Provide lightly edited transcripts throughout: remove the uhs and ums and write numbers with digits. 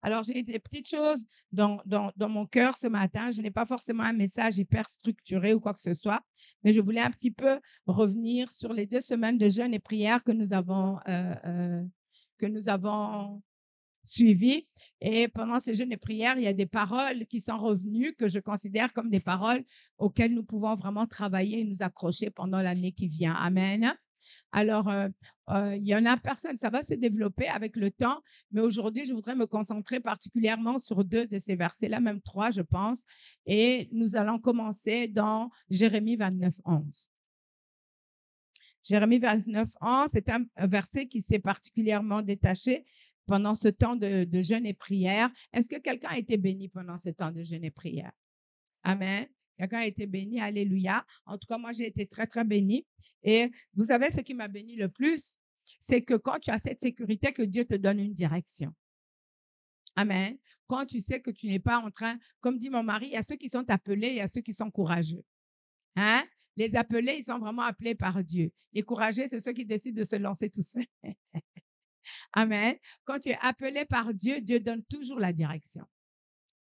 Alors, j'ai des petites choses dans mon cœur ce matin. Je n'ai pas forcément un message hyper structuré ou quoi que ce soit, mais je voulais un petit peu revenir sur les 2 semaines de jeûne et prière que nous avons suivies. Et pendant ce jeûne et prière, il y a des paroles qui sont revenues que je considère comme des paroles auxquelles nous pouvons vraiment travailler et nous accrocher pendant l'année qui vient. Amen. Alors, il y en a personne, ça va se développer avec le temps, mais aujourd'hui, je voudrais me concentrer particulièrement sur 2 de ces versets-là, même 3, je pense. Et nous allons commencer dans Jérémie 29:11. Jérémie 29:11, c'est un verset qui s'est particulièrement détaché pendant ce temps de jeûne et prière. Est-ce que quelqu'un a été béni pendant ce temps de jeûne et prière? Amen. Quelqu'un a été béni, alléluia. En tout cas, moi, j'ai été très, très bénie. Et vous savez, ce qui m'a béni le plus, c'est que quand tu as cette sécurité, que Dieu te donne une direction. Amen. Quand tu sais que tu n'es pas en train, comme dit mon mari, il y a ceux qui sont appelés, il y a ceux qui sont courageux. Hein? Les appelés, ils sont vraiment appelés par Dieu. Les courageux, c'est ceux qui décident de se lancer tout seuls. Amen. Quand tu es appelé par Dieu, Dieu donne toujours la direction.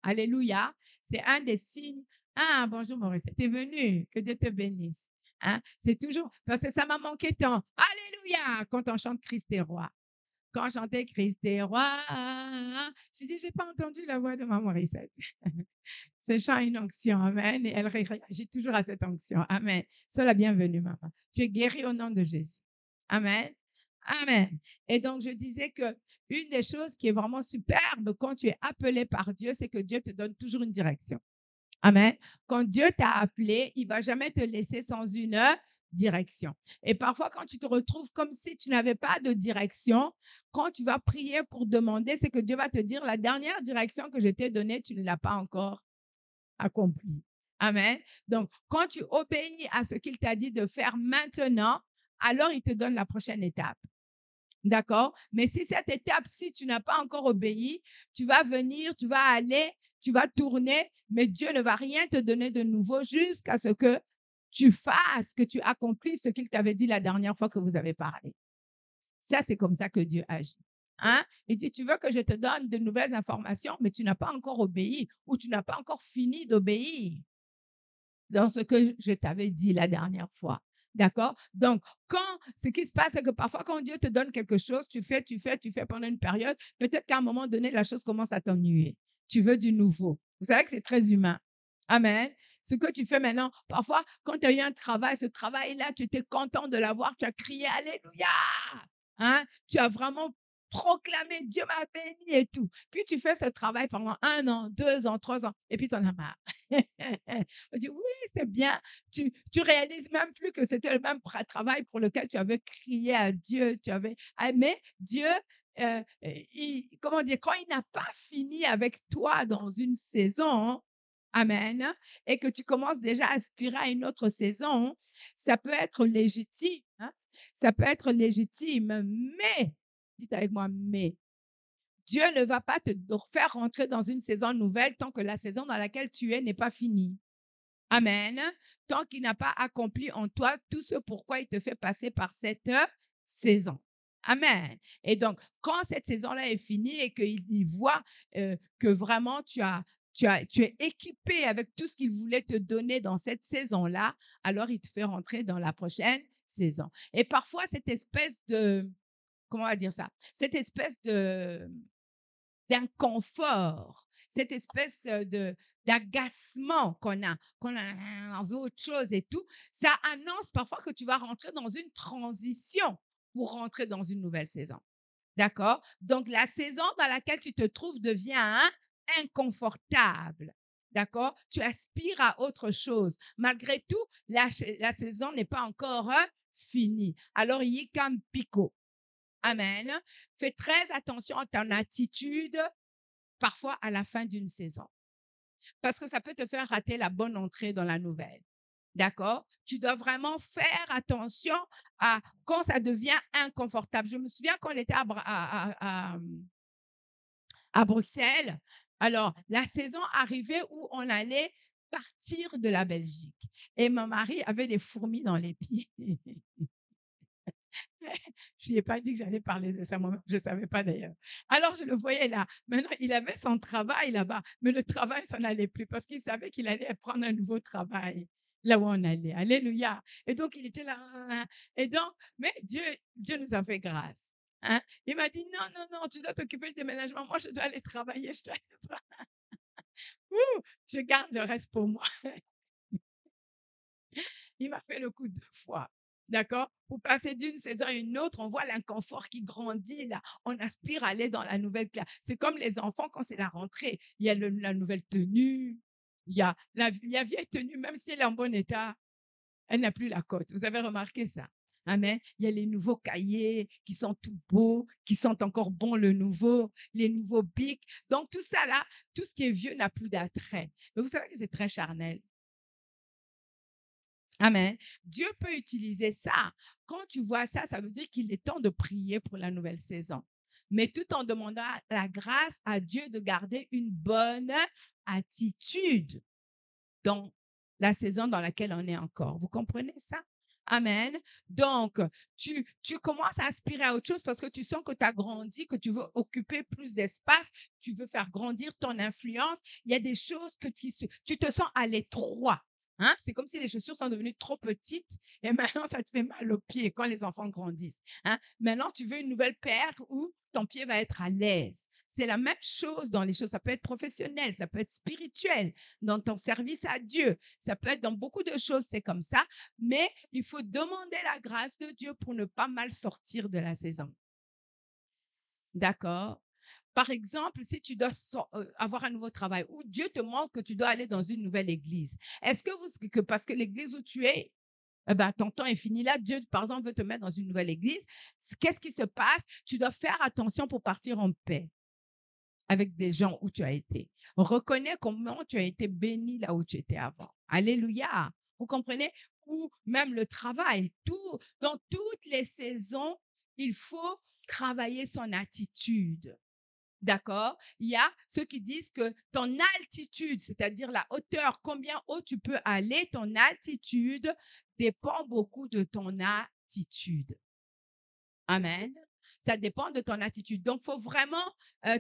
Alléluia. C'est un des signes. Ah, bonjour Maurice, t'es venu. Que Dieu te bénisse. Hein? C'est toujours, parce que ça m'a manqué tant. Alléluia. Quand on chante Christ est roi. Quand on chantait Christ est roi, je dis, j'ai pas entendu la voix de ma Mauricette. Ce chant a une onction. Amen. Et elle réagit toujours à cette onction. Amen. Sois la bienvenue, maman. Tu es guérie au nom de Jésus. Amen. Amen. Et donc, je disais que une des choses qui est vraiment superbe quand tu es appelé par Dieu, c'est que Dieu te donne toujours une direction. Amen. Quand Dieu t'a appelé, il va jamais te laisser sans une direction. Et parfois, quand tu te retrouves comme si tu n'avais pas de direction, quand tu vas prier pour demander, c'est que Dieu va te dire, la dernière direction que je t'ai donnée, tu ne l'as pas encore accomplie. Amen. Donc, quand tu obéis à ce qu'il t'a dit de faire maintenant, alors il te donne la prochaine étape. D'accord? Mais si cette étape, si tu n'as pas encore obéi, tu vas venir, tu vas aller, tu vas tourner, mais Dieu ne va rien te donner de nouveau jusqu'à ce que tu fasses, que tu accomplisses ce qu'il t'avait dit la dernière fois que vous avez parlé. Ça, c'est comme ça que Dieu agit. Hein? Il dit, tu veux que je te donne de nouvelles informations, mais tu n'as pas encore obéi ou tu n'as pas encore fini d'obéir dans ce que je t'avais dit la dernière fois. D'accord? Donc, ce qui se passe, c'est que parfois, quand Dieu te donne quelque chose, tu fais pendant une période, peut-être qu'à un moment donné, la chose commence à t'ennuyer. Tu veux du nouveau. Vous savez que c'est très humain. Amen. Ce que tu fais maintenant, parfois, quand tu as eu un travail, ce travail-là, tu étais content de l'avoir, tu as crié Alléluia. Hein? Tu as vraiment proclamé Dieu m'a béni et tout. Puis tu fais ce travail pendant 1 an, 2 ans, 3 ans, et puis tu en as marre. On dit oui, c'est bien. Tu réalises même plus que c'était le même travail pour lequel tu avais crié à Dieu. Mais Dieu, comment dire, quand il n'a pas fini avec toi dans une saison, amen, et que tu commences déjà à aspirer à une autre saison, ça peut être légitime. Hein. Ça peut être légitime, mais, dites avec moi, mais Dieu ne va pas te faire rentrer dans une saison nouvelle tant que la saison dans laquelle tu es n'est pas finie. Amen. Tant qu'il n'a pas accompli en toi tout ce pourquoi il te fait passer par cette saison. Amen. Et donc, quand cette saison-là est finie et qu'il voit que vraiment tu es équipé avec tout ce qu'il voulait te donner dans cette saison-là, alors il te fait rentrer dans la prochaine saison. Et parfois, cette espèce de, comment on va dire ça, cette espèce de d'inconfort, cette espèce de d'agacement qu'on a, on veut autre chose et tout, ça annonce parfois que tu vas rentrer dans une transition pour rentrer dans une nouvelle saison. D'accord? Donc, la saison dans laquelle tu te trouves devient inconfortable. D'accord? Tu aspires à autre chose. Malgré tout, la saison n'est pas encore finie. Alors, il y a comme picot. Amen. Fais très attention à ton attitude parfois à la fin d'une saison. Parce que ça peut te faire rater la bonne entrée dans la nouvelle. D'accord? Tu dois vraiment faire attention à quand ça devient inconfortable. Je me souviens quand on était à Bruxelles. Alors, la saison arrivait où on allait partir de la Belgique. Et mon mari avait des fourmis dans les pieds. Je lui ai pas dit que j'allais parler de ça moi-même, je savais pas d'ailleurs. Alors je le voyais là. Maintenant, il avait son travail là-bas, mais le travail, ça n'allait plus parce qu'il savait qu'il allait prendre un nouveau travail là où on allait. Alléluia. Et donc il était là, et donc, mais Dieu nous a fait grâce. Hein. Il m'a dit: «Non, non, non, tu dois t'occuper du déménagement. Moi, je dois aller travailler, je dois aller Ouh, je garde le reste pour moi.» Il m'a fait le coup 2 fois. D'accord? Pour passer d'une saison à une autre, on voit l'inconfort qui grandit là. On aspire à aller dans la nouvelle classe. C'est comme les enfants quand c'est la rentrée. Il y a la nouvelle tenue, il y a la vieille tenue, même si elle est en bon état, elle n'a plus la cote. Vous avez remarqué ça? Amen. Il y a les nouveaux cahiers qui sont tout beaux, qui sentent encore bon le nouveau, les nouveaux bics. Donc tout ça là, tout ce qui est vieux n'a plus d'attrait. Mais vous savez que c'est très charnel. Amen. Dieu peut utiliser ça. Quand tu vois ça, ça veut dire qu'il est temps de prier pour la nouvelle saison. Mais tout en demandant la grâce à Dieu de garder une bonne attitude dans la saison dans laquelle on est encore. Vous comprenez ça? Amen. Donc, tu commences à aspirer à autre chose parce que tu sens que tu as grandi, que tu veux occuper plus d'espace, tu veux faire grandir ton influence. Il y a des choses que tu te sens à l'étroit. Hein? C'est comme si les chaussures sont devenues trop petites et maintenant ça te fait mal aux pieds quand les enfants grandissent. Hein? Maintenant, tu veux une nouvelle paire où ton pied va être à l'aise. C'est la même chose dans les choses. Ça peut être professionnel, ça peut être spirituel, dans ton service à Dieu. Ça peut être dans beaucoup de choses, c'est comme ça. Mais il faut demander la grâce de Dieu pour ne pas mal sortir de la saison. D'accord? Par exemple, si tu dois avoir un nouveau travail ou Dieu te montre que tu dois aller dans une nouvelle église, est-ce que parce que l'église où tu es, eh ben, ton temps est fini là, Dieu, par exemple, veut te mettre dans une nouvelle église, qu'est-ce qui se passe? Tu dois faire attention pour partir en paix avec des gens où tu as été. Reconnais comment tu as été béni là où tu étais avant. Alléluia. Vous comprenez? Ou même le travail. Dans toutes les saisons, il faut travailler son attitude. D'accord? Il y a ceux qui disent que ton altitude, c'est-à-dire la hauteur, combien haut tu peux aller, ton altitude dépend beaucoup de ton attitude. Amen. Ça dépend de ton attitude. Donc, il faut vraiment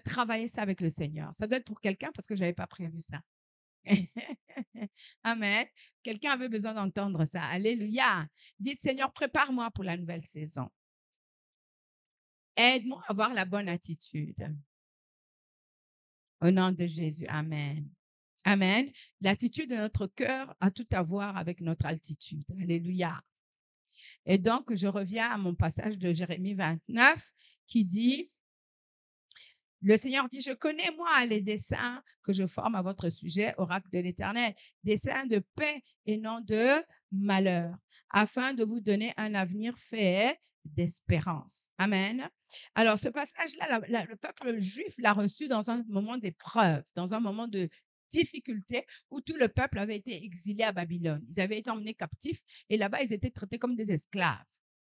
travailler ça avec le Seigneur. Ça doit être pour quelqu'un parce que je n'avais pas prévu ça. Amen. Quelqu'un avait besoin d'entendre ça. Alléluia. Dites, Seigneur, prépare-moi pour la nouvelle saison. Aide-moi à avoir la bonne attitude. Au nom de Jésus. Amen. Amen. L'attitude de notre cœur a tout à voir avec notre altitude. Alléluia. Et donc, je reviens à mon passage de Jérémie 29 qui dit, le Seigneur dit, je connais moi les desseins que je forme à votre sujet, oracle de l'Éternel, desseins de paix et non de malheur, afin de vous donner un avenir fait d'espérance. Amen. Alors, ce passage-là, le peuple juif l'a reçu dans un moment d'épreuve, dans un moment de difficulté où tout le peuple avait été exilé à Babylone. Ils avaient été emmenés captifs et là-bas, ils étaient traités comme des esclaves.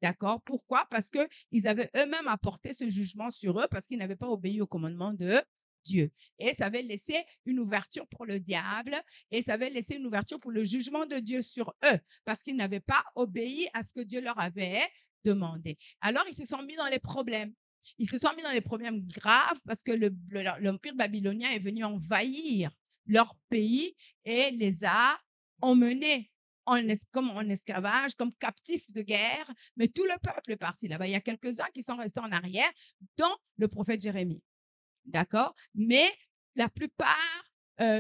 D'accord? Pourquoi? Parce qu'ils avaient eux-mêmes apporté ce jugement sur eux parce qu'ils n'avaient pas obéi au commandement de Dieu. Et ça avait laissé une ouverture pour le diable et ça avait laissé une ouverture pour le jugement de Dieu sur eux parce qu'ils n'avaient pas obéi à ce que Dieu leur avait demandé. Alors, ils se sont mis dans les problèmes. Ils se sont mis dans les problèmes graves parce que l'empire babylonien est venu envahir leur pays et les a emmenés comme en esclavage, comme captifs de guerre, mais tout le peuple est parti là-bas. Il y a quelques-uns qui sont restés en arrière, dont le prophète Jérémie. D'accord? Mais la plupart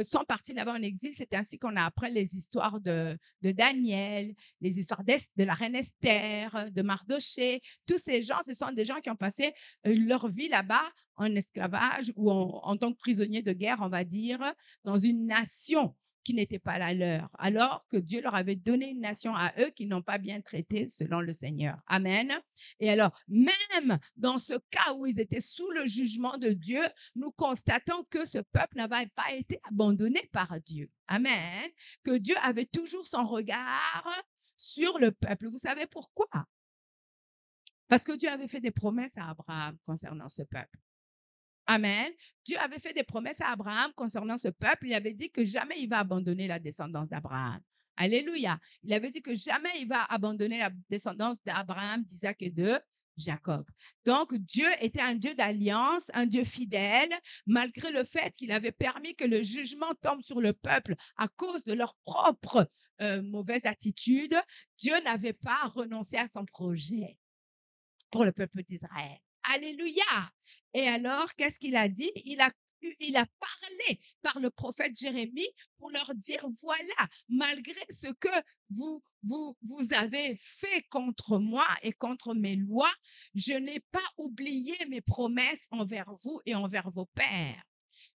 sont partis là-bas en exil. C'est ainsi qu'on a appris les histoires de Daniel, les histoires de la reine Esther, de Mardoché. Tous ces gens, ce sont des gens qui ont passé leur vie là-bas en esclavage ou en tant que prisonniers de guerre, on va dire, dans une nation qui n'était pas la leur, alors que Dieu leur avait donné une nation à eux qui n'ont pas bien traité selon le Seigneur. Amen. Et alors, même dans ce cas où ils étaient sous le jugement de Dieu, nous constatons que ce peuple n'avait pas été abandonné par Dieu. Amen. Que Dieu avait toujours son regard sur le peuple. Vous savez pourquoi? Parce que Dieu avait fait des promesses à Abraham concernant ce peuple. Amen. Dieu avait fait des promesses à Abraham concernant ce peuple. Il avait dit que jamais il va abandonner la descendance d'Abraham. Alléluia. Il avait dit que jamais il va abandonner la descendance d'Abraham, d'Isaac et de Jacob. Donc, Dieu était un Dieu d'alliance, un Dieu fidèle, malgré le fait qu'il avait permis que le jugement tombe sur le peuple à cause de leur propre mauvaise attitude. Dieu n'avait pas renoncé à son projet pour le peuple d'Israël. Alléluia. Et alors, qu'est-ce qu'il a dit? Il a parlé par le prophète Jérémie pour leur dire, voilà, malgré ce que vous avez fait contre moi et contre mes lois, je n'ai pas oublié mes promesses envers vous et envers vos pères.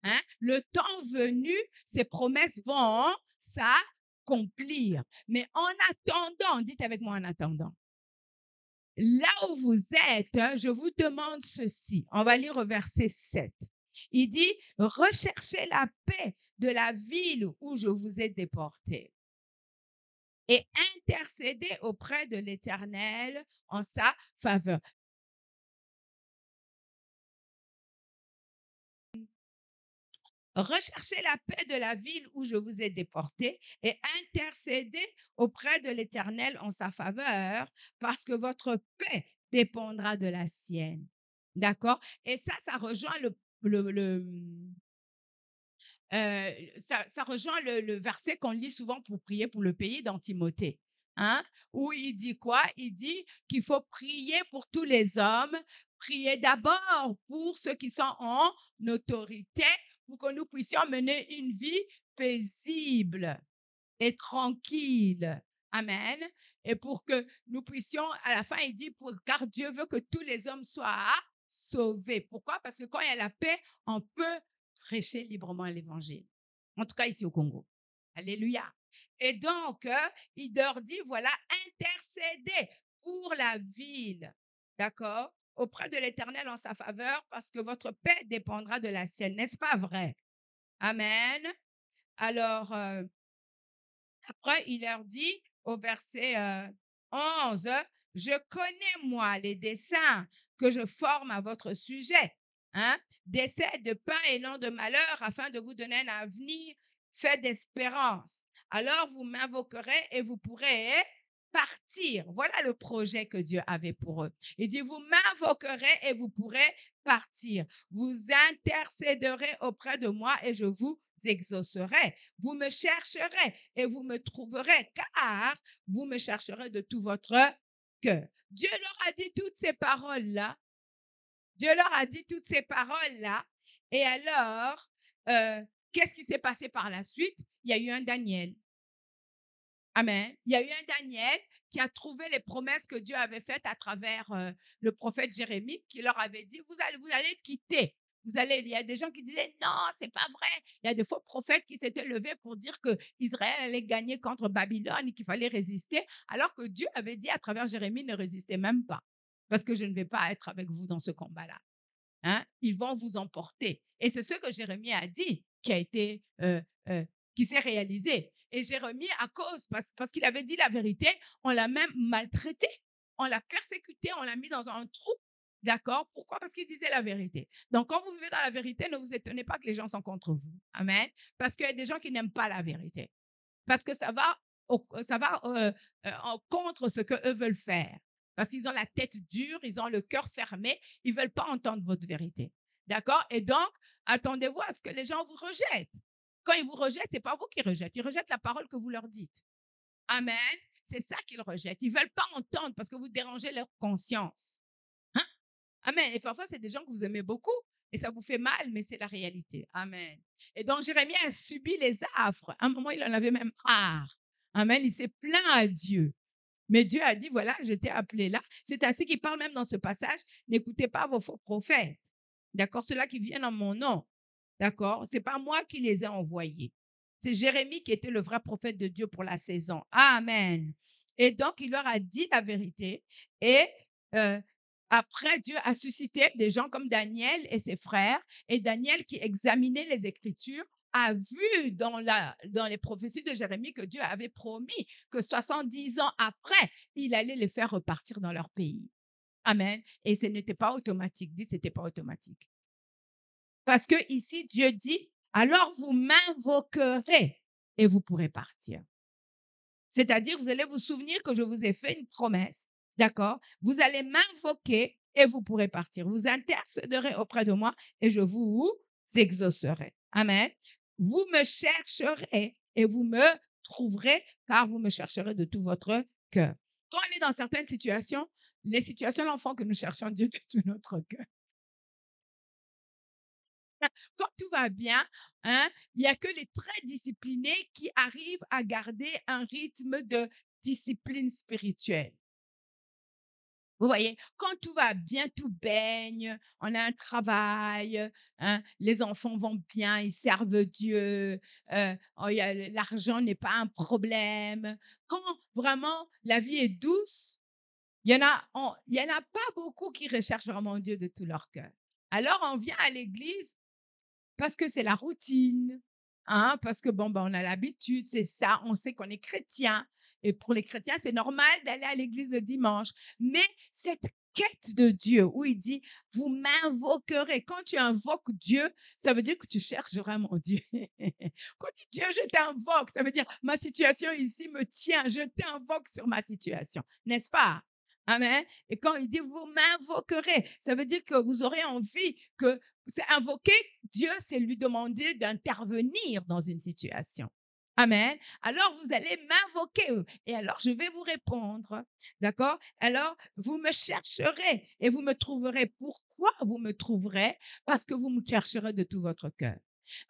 Hein? Le temps venu, ces promesses vont s'accomplir. Mais en attendant, dites avec moi en attendant. Là où vous êtes, je vous demande ceci. On va lire au verset 7. Il dit, recherchez la paix de la ville où je vous ai déporté et intercédez auprès de l'Éternel en sa faveur. Recherchez la paix de la ville où je vous ai déporté et intercédez auprès de l'Éternel en sa faveur parce que votre paix dépendra de la sienne. D'accord? Et ça rejoint ça rejoint le verset qu'on lit souvent pour prier pour le pays dans Timothée. Hein? Où il dit quoi? Il dit qu'il faut prier pour tous les hommes, prier d'abord pour ceux qui sont en autorité, pour que nous puissions mener une vie paisible et tranquille. Amen. Et pour que nous puissions, à la fin, il dit, car Dieu veut que tous les hommes soient sauvés. Pourquoi? Parce que quand il y a la paix, on peut prêcher librement l'évangile. En tout cas, ici au Congo. Alléluia. Et donc, il leur dit, voilà, intercédez pour la ville. D'accord? Auprès de l'Éternel en sa faveur, parce que votre paix dépendra de la sienne. N'est-ce pas vrai? Amen. Alors, après, il leur dit au verset 11, je connais, moi, les desseins que je forme à votre sujet, hein? Desseins de pain et non de malheur, afin de vous donner un avenir fait d'espérance. Alors, vous m'invoquerez et vous pourrez partir. Voilà le projet que Dieu avait pour eux. Il dit, vous m'invoquerez et vous pourrez partir. Vous intercéderez auprès de moi et je vous exaucerai. Vous me chercherez et vous me trouverez, car vous me chercherez de tout votre cœur. Dieu leur a dit toutes ces paroles-là. Dieu leur a dit toutes ces paroles-là. Et alors, qu'est-ce qui s'est passé par la suite? Il y a eu un Daniel. Amen. Il y a eu un Daniel qui a trouvé les promesses que Dieu avait faites à travers le prophète Jérémie, qui leur avait dit, vous allez quitter. Il y a des gens qui disaient, non, c'est pas vrai. Il y a des faux prophètes qui s'étaient levés pour dire que Israël allait gagner contre Babylone et qu'il fallait résister, alors que Dieu avait dit à travers Jérémie, ne résistez même pas, parce que je ne vais pas être avec vous dans ce combat-là. Hein? Ils vont vous emporter. Et c'est ce que Jérémie a dit qui s'est réalisé. Et Jérémie, parce qu'il avait dit la vérité, on l'a même maltraité, on l'a persécuté, on l'a mis dans un trou. D'accord? Pourquoi? Parce qu'il disait la vérité. Donc, quand vous vivez dans la vérité, ne vous étonnez pas que les gens sont contre vous. Amen. Parce qu'il y a des gens qui n'aiment pas la vérité. Parce que ça va contre ce qu'eux veulent faire. Parce qu'ils ont la tête dure, ils ont le cœur fermé, ils ne veulent pas entendre votre vérité. D'accord? Et donc, attendez-vous à ce que les gens vous rejettent. Quand ils vous rejettent, ce n'est pas vous qui rejettent. Ils rejettent la parole que vous leur dites. Amen. C'est ça qu'ils rejettent. Ils ne veulent pas entendre parce que vous dérangez leur conscience. Hein? Amen. Et parfois, c'est des gens que vous aimez beaucoup et ça vous fait mal, mais c'est la réalité. Amen. Et donc, Jérémie a subi les affres. À un moment, il en avait même marre. Amen. Il s'est plaint à Dieu. Mais Dieu a dit, voilà, je t'ai appelé là. C'est ainsi qu'il parle même dans ce passage. N'écoutez pas vos faux prophètes. D'accord? Ceux-là qui viennent en mon nom. D'accord? Ce n'est pas moi qui les ai envoyés. C'est Jérémie qui était le vrai prophète de Dieu pour la saison. Amen. Et donc, il leur a dit la vérité. Et après, Dieu a suscité des gens comme Daniel et ses frères. Et Daniel, qui examinait les Écritures, a vu dans les prophéties de Jérémie que Dieu avait promis que 70 ans après, il allait les faire repartir dans leur pays. Amen. Et ce n'était pas automatique. Dit, ce n'était pas automatique. Parce que ici, Dieu dit, alors vous m'invoquerez et vous pourrez partir. C'est-à-dire, vous allez vous souvenir que je vous ai fait une promesse, d'accord? Vous allez m'invoquer et vous pourrez partir. Vous intercéderez auprès de moi et je vous exaucerai. Amen. Vous me chercherez et vous me trouverez car vous me chercherez de tout votre cœur. Quand on est dans certaines situations, les situations l'enfant que nous cherchons Dieu de tout notre cœur. Quand tout va bien, hein, il n'y a que les très disciplinés qui arrivent à garder un rythme de discipline spirituelle. Vous voyez, quand tout va bien, tout baigne, on a un travail, hein, les enfants vont bien, ils servent Dieu, oh, l'argent n'est pas un problème. Quand vraiment la vie est douce, il y en a pas beaucoup qui recherchent vraiment Dieu de tout leur cœur. Alors on vient à l'église parce que c'est la routine, hein, parce que bon, ben, on a l'habitude, c'est ça, on sait qu'on est chrétien. Et pour les chrétiens, c'est normal d'aller à l'église le dimanche. Mais cette quête de Dieu où il dit, vous m'invoquerez. Quand tu invoques Dieu, ça veut dire que tu cherches vraiment Dieu. Quand tu dis Dieu, je t'invoque, ça veut dire ma situation ici me tient, je t'invoque sur ma situation, n'est-ce pas? Amen. Et quand il dit vous m'invoquerez, ça veut dire que vous aurez envie que c'est invoquer Dieu, c'est lui demander d'intervenir dans une situation. Amen. Alors, vous allez m'invoquer et alors je vais vous répondre. D'accord? Alors, vous me chercherez et vous me trouverez. Pourquoi vous me trouverez? Parce que vous me chercherez de tout votre cœur.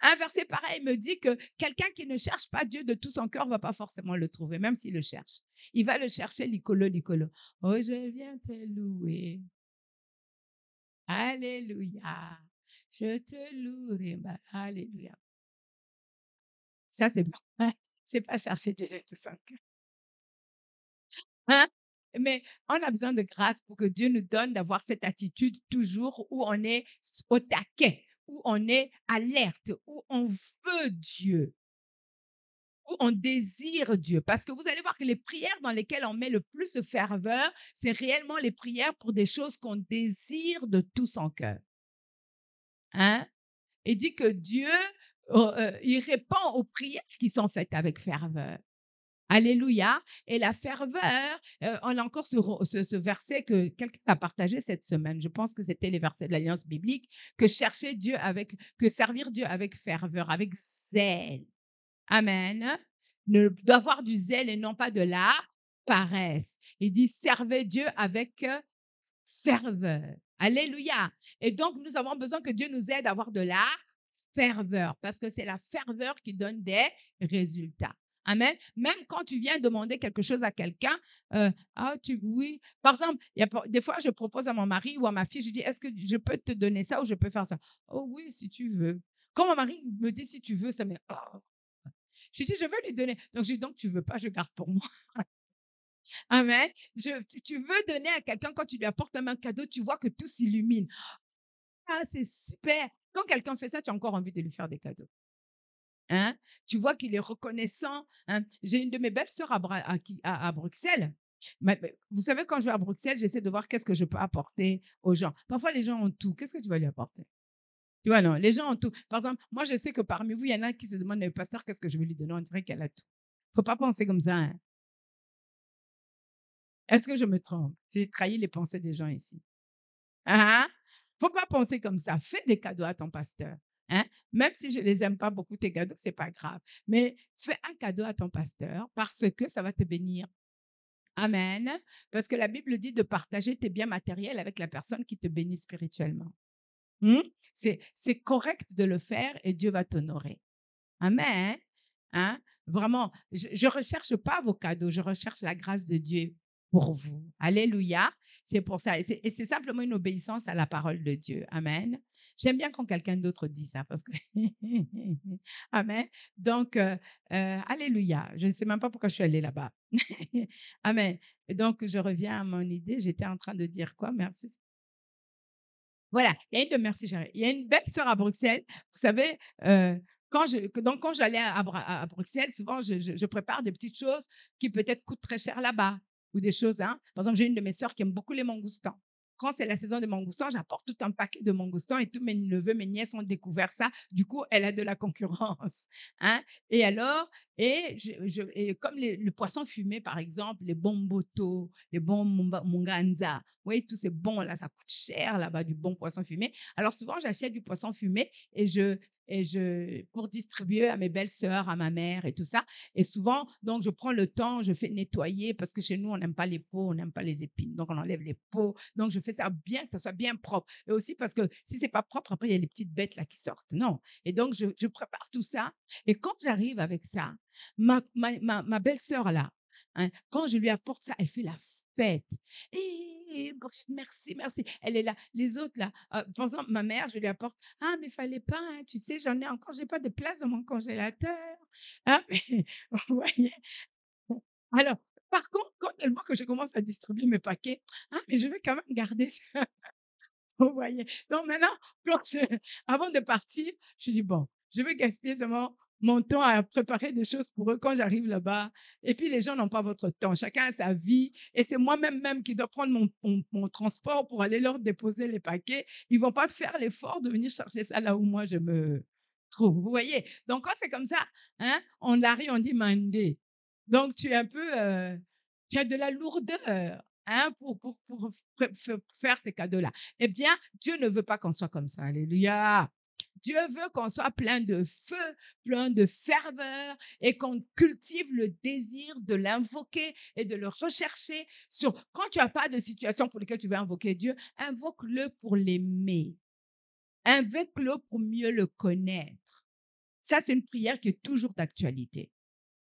Un verset pareil me dit que quelqu'un qui ne cherche pas Dieu de tout son cœur ne va pas forcément le trouver, même s'il le cherche. Il va le chercher, licolo, licolo. Oh, je viens te louer. Alléluia. Je te louerai. Alléluia. Ça, c'est bon. Hein? C'est pas chercher Dieu de tout son cœur. Hein? Mais on a besoin de grâce pour que Dieu nous donne d'avoir cette attitude toujours où on est au taquet, où on est alerte, où on veut Dieu, où on désire Dieu. Parce que vous allez voir que les prières dans lesquelles on met le plus de ferveur, c'est réellement les prières pour des choses qu'on désire de tout son cœur. Hein? Il dit que Dieu, il répond aux prières qui sont faites avec ferveur. Alléluia. Et la ferveur, on a encore ce verset que quelqu'un a partagé cette semaine. Je pense que c'était les versets de l'Alliance biblique, que servir Dieu avec ferveur, avec zèle. Amen. D'avoir du zèle et non pas de la paresse. Il dit servez Dieu avec ferveur. Alléluia. Et donc, nous avons besoin que Dieu nous aide à avoir de la ferveur, parce que c'est la ferveur qui donne des résultats. Amen. Même quand tu viens demander quelque chose à quelqu'un, oui. Par exemple, des fois, je propose à mon mari ou à ma fille, je dis, est-ce que je peux te donner ça ou je peux faire ça? Oh oui, si tu veux. Quand mon mari me dit si tu veux, ça me... Oh. Je dis, je veux lui donner. Donc, je dis, donc, tu veux pas, je garde pour moi. Amen. Tu veux donner à quelqu'un, quand tu lui apportes même un cadeau, tu vois que tout s'illumine. Ah, c'est super. Quand quelqu'un fait ça, tu as encore envie de lui faire des cadeaux. Hein? Tu vois qu'il est reconnaissant. Hein? J'ai une de mes belles-sœurs à Bruxelles. Vous savez, quand je vais à Bruxelles, j'essaie de voir qu'est-ce que je peux apporter aux gens. Parfois, les gens ont tout. Qu'est-ce que tu vas lui apporter? Tu vois, non, les gens ont tout. Par exemple, moi, je sais que parmi vous, il y en a qui se demandent, mais pasteur, qu'est-ce que je vais lui donner? On dirait qu'elle a tout. Faut pas penser comme ça. Hein? Est-ce que je me trompe? J'ai trahi les pensées des gens ici. Hein? Faut pas penser comme ça. Fais des cadeaux à ton pasteur. Hein? Même si je les aime pas beaucoup, tes cadeaux, c'est pas grave. Mais fais un cadeau à ton pasteur parce que ça va te bénir. Amen. Parce que la Bible dit de partager tes biens matériels avec la personne qui te bénit spirituellement. Hmm? C'est correct de le faire et Dieu va t'honorer. Amen. Hein? Vraiment, je recherche pas vos cadeaux, je recherche la grâce de Dieu pour vous. Alléluia. C'est pour ça. Et c'est simplement une obéissance à la parole de Dieu. Amen. J'aime bien quand quelqu'un d'autre dit ça parce que... Amen. Donc, alléluia. Je ne sais même pas pourquoi je suis allée là-bas. Amen. Et donc, je reviens à mon idée. J'étais en train de dire quoi? Merci. Voilà, il y a une de merci chérie. Il y a une belle sœur à Bruxelles. Vous savez, quand j'allais à Bruxelles, souvent, je prépare des petites choses qui peut-être coûtent très cher là-bas ou des choses, hein. Par exemple, j'ai une de mes sœurs qui aime beaucoup les mangoustans. Quand c'est la saison des mangoustans, j'apporte tout un paquet de mangoustans et tous mes neveux, mes nièces ont découvert ça. Du coup, elle a de la concurrence, hein. Et alors, Et comme le poisson fumé, par exemple, les bons boto, les bons munganza, vous voyez, tous ces bons-là, ça coûte cher là-bas, du bon poisson fumé. Alors souvent, j'achète du poisson fumé pour distribuer à mes belles-sœurs, à ma mère et tout ça. Et souvent, donc, je prends le temps, je fais nettoyer parce que chez nous, on n'aime pas les peaux, on n'aime pas les épines. Donc, on enlève les peaux. Donc, je fais ça bien, que ça soit bien propre. Et aussi parce que si c'est pas propre, après, il y a les petites bêtes là qui sortent. Non. Et donc, je prépare tout ça. Et quand j'arrive avec ça, ma belle-sœur là, hein, quand je lui apporte ça, elle fait la fête. Et Brigitte, merci, merci. Elle est là. Les autres là, par exemple, ma mère, je lui apporte, ah, mais fallait pas, hein, tu sais, j'en ai encore, j'ai pas de place dans mon congélateur. Hein, mais, vous voyez? Alors, par contre, quand elle voit que je commence à distribuer mes paquets, ah, mais je vais quand même garder ça. Vous voyez? Donc maintenant, quand je avant de partir, je dis: «Bon, je vais gaspiller seulement mon temps à préparer des choses pour eux quand j'arrive là-bas». Et puis les gens n'ont pas votre temps, chacun a sa vie et c'est moi-même même qui dois prendre mon transport pour aller leur déposer les paquets. Ils vont pas faire l'effort de venir chercher ça là où moi je me trouve, vous voyez? Donc quand c'est comme ça, hein, on arrive, on dit: «Mandé». Donc tu es un peu, tu as de la lourdeur, hein, pour faire ces cadeaux-là. Eh bien, Dieu ne veut pas qu'on soit comme ça. Alléluia. Dieu veut qu'on soit plein de feu, plein de ferveur et qu'on cultive le désir de l'invoquer et de le rechercher. Quand tu n'as pas de situation pour laquelle tu veux invoquer Dieu, invoque-le pour l'aimer. Invoque-le pour mieux le connaître. Ça, c'est une prière qui est toujours d'actualité.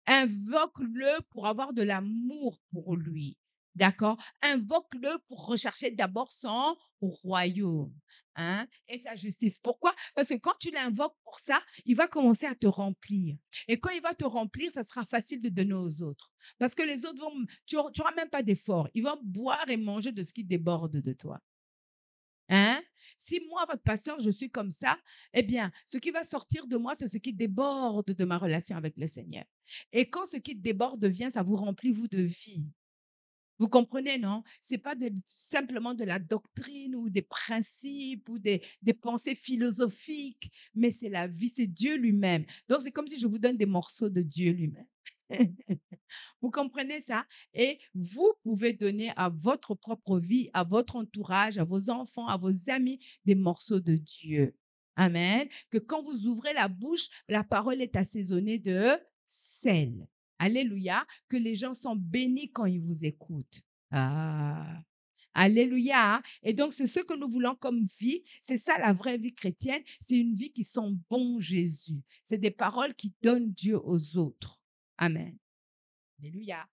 Invoque-le pour avoir de l'amour pour lui. D'accord? Invoque-le pour rechercher d'abord son royaume, hein, et sa justice. Pourquoi? Parce que quand tu l'invoques pour ça, il va commencer à te remplir. Et quand il va te remplir, ça sera facile de donner aux autres. Parce que les autres tu n'auras même pas d'effort. Ils vont boire et manger de ce qui déborde de toi. Hein? Si moi, votre pasteur, je suis comme ça, eh bien, ce qui va sortir de moi, c'est ce qui déborde de ma relation avec le Seigneur. Et quand ce qui déborde vient, ça vous remplit, vous, de vie. Vous comprenez, non? C'est pas simplement de la doctrine ou des principes ou des pensées philosophiques, mais c'est la vie, c'est Dieu lui-même. Donc, c'est comme si je vous donne des morceaux de Dieu lui-même. Vous comprenez ça? Et vous pouvez donner à votre propre vie, à votre entourage, à vos enfants, à vos amis, des morceaux de Dieu. Amen. Que quand vous ouvrez la bouche, la parole est assaisonnée de sel. Alléluia. Que les gens sont bénis quand ils vous écoutent. Ah. Alléluia. Hein. Et donc, c'est ce que nous voulons comme vie. C'est ça la vraie vie chrétienne. C'est une vie qui sent bon Jésus. C'est des paroles qui donnent Dieu aux autres. Amen. Alléluia.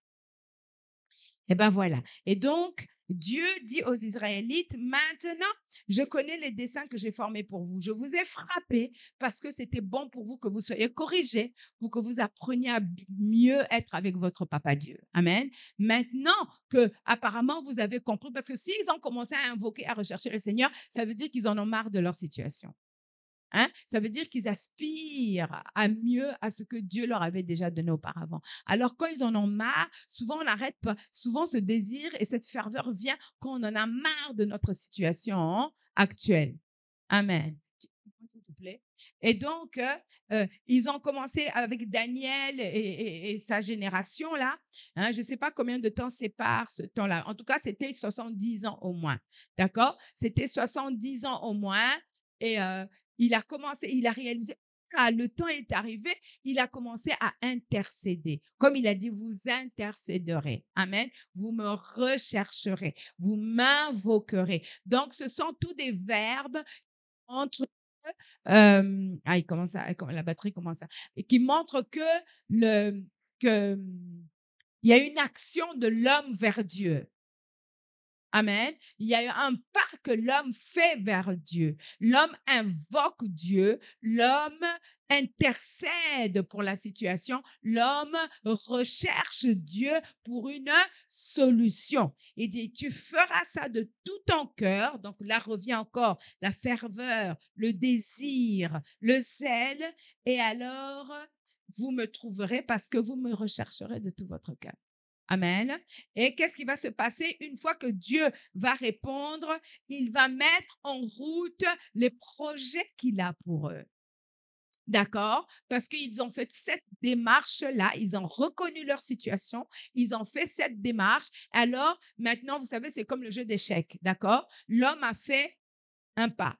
Et ben voilà. Et donc, Dieu dit aux Israélites, maintenant, je connais les desseins que j'ai formés pour vous. Je vous ai frappés parce que c'était bon pour vous que vous soyez corrigés, pour que vous appreniez à mieux être avec votre papa Dieu. Amen. Maintenant que apparemment vous avez compris, parce que s'ils ont commencé à invoquer, à rechercher le Seigneur, ça veut dire qu'ils en ont marre de leur situation. Hein? Ça veut dire qu'ils aspirent à mieux à ce que Dieu leur avait déjà donné auparavant. Alors, quand ils en ont marre, souvent on n'arrête pas. Souvent, ce désir et cette ferveur vient quand on en a marre de notre situation actuelle. Amen. S'il te plaît. Et donc, ils ont commencé avec Daniel et sa génération là. Hein, je ne sais pas combien de temps sépare ce temps-là. En tout cas, c'était 70 ans au moins. D'accord? C'était 70 ans au moins. Et il a réalisé, ah, le temps est arrivé, il a commencé à intercéder. Comme il a dit, vous intercéderez. Amen. Vous me rechercherez, vous m'invoquerez. Donc, ce sont tous des verbes entre il commence à la batterie commence à et qui montrent le que, il y a une action de l'homme vers Dieu. Amen. Il y a un pas que l'homme fait vers Dieu. L'homme invoque Dieu, l'homme intercède pour la situation, l'homme recherche Dieu pour une solution. Il dit, tu feras ça de tout ton cœur. Donc là revient encore la ferveur, le désir, le zèle. Et alors, vous me trouverez parce que vous me rechercherez de tout votre cœur. Amen. Et qu'est-ce qui va se passer une fois que Dieu va répondre? Il va mettre en route les projets qu'il a pour eux. D'accord? Parce qu'ils ont fait cette démarche-là, ils ont reconnu leur situation, ils ont fait cette démarche. Alors, maintenant, vous savez, c'est comme le jeu d'échecs, d'accord? L'homme a fait un pas,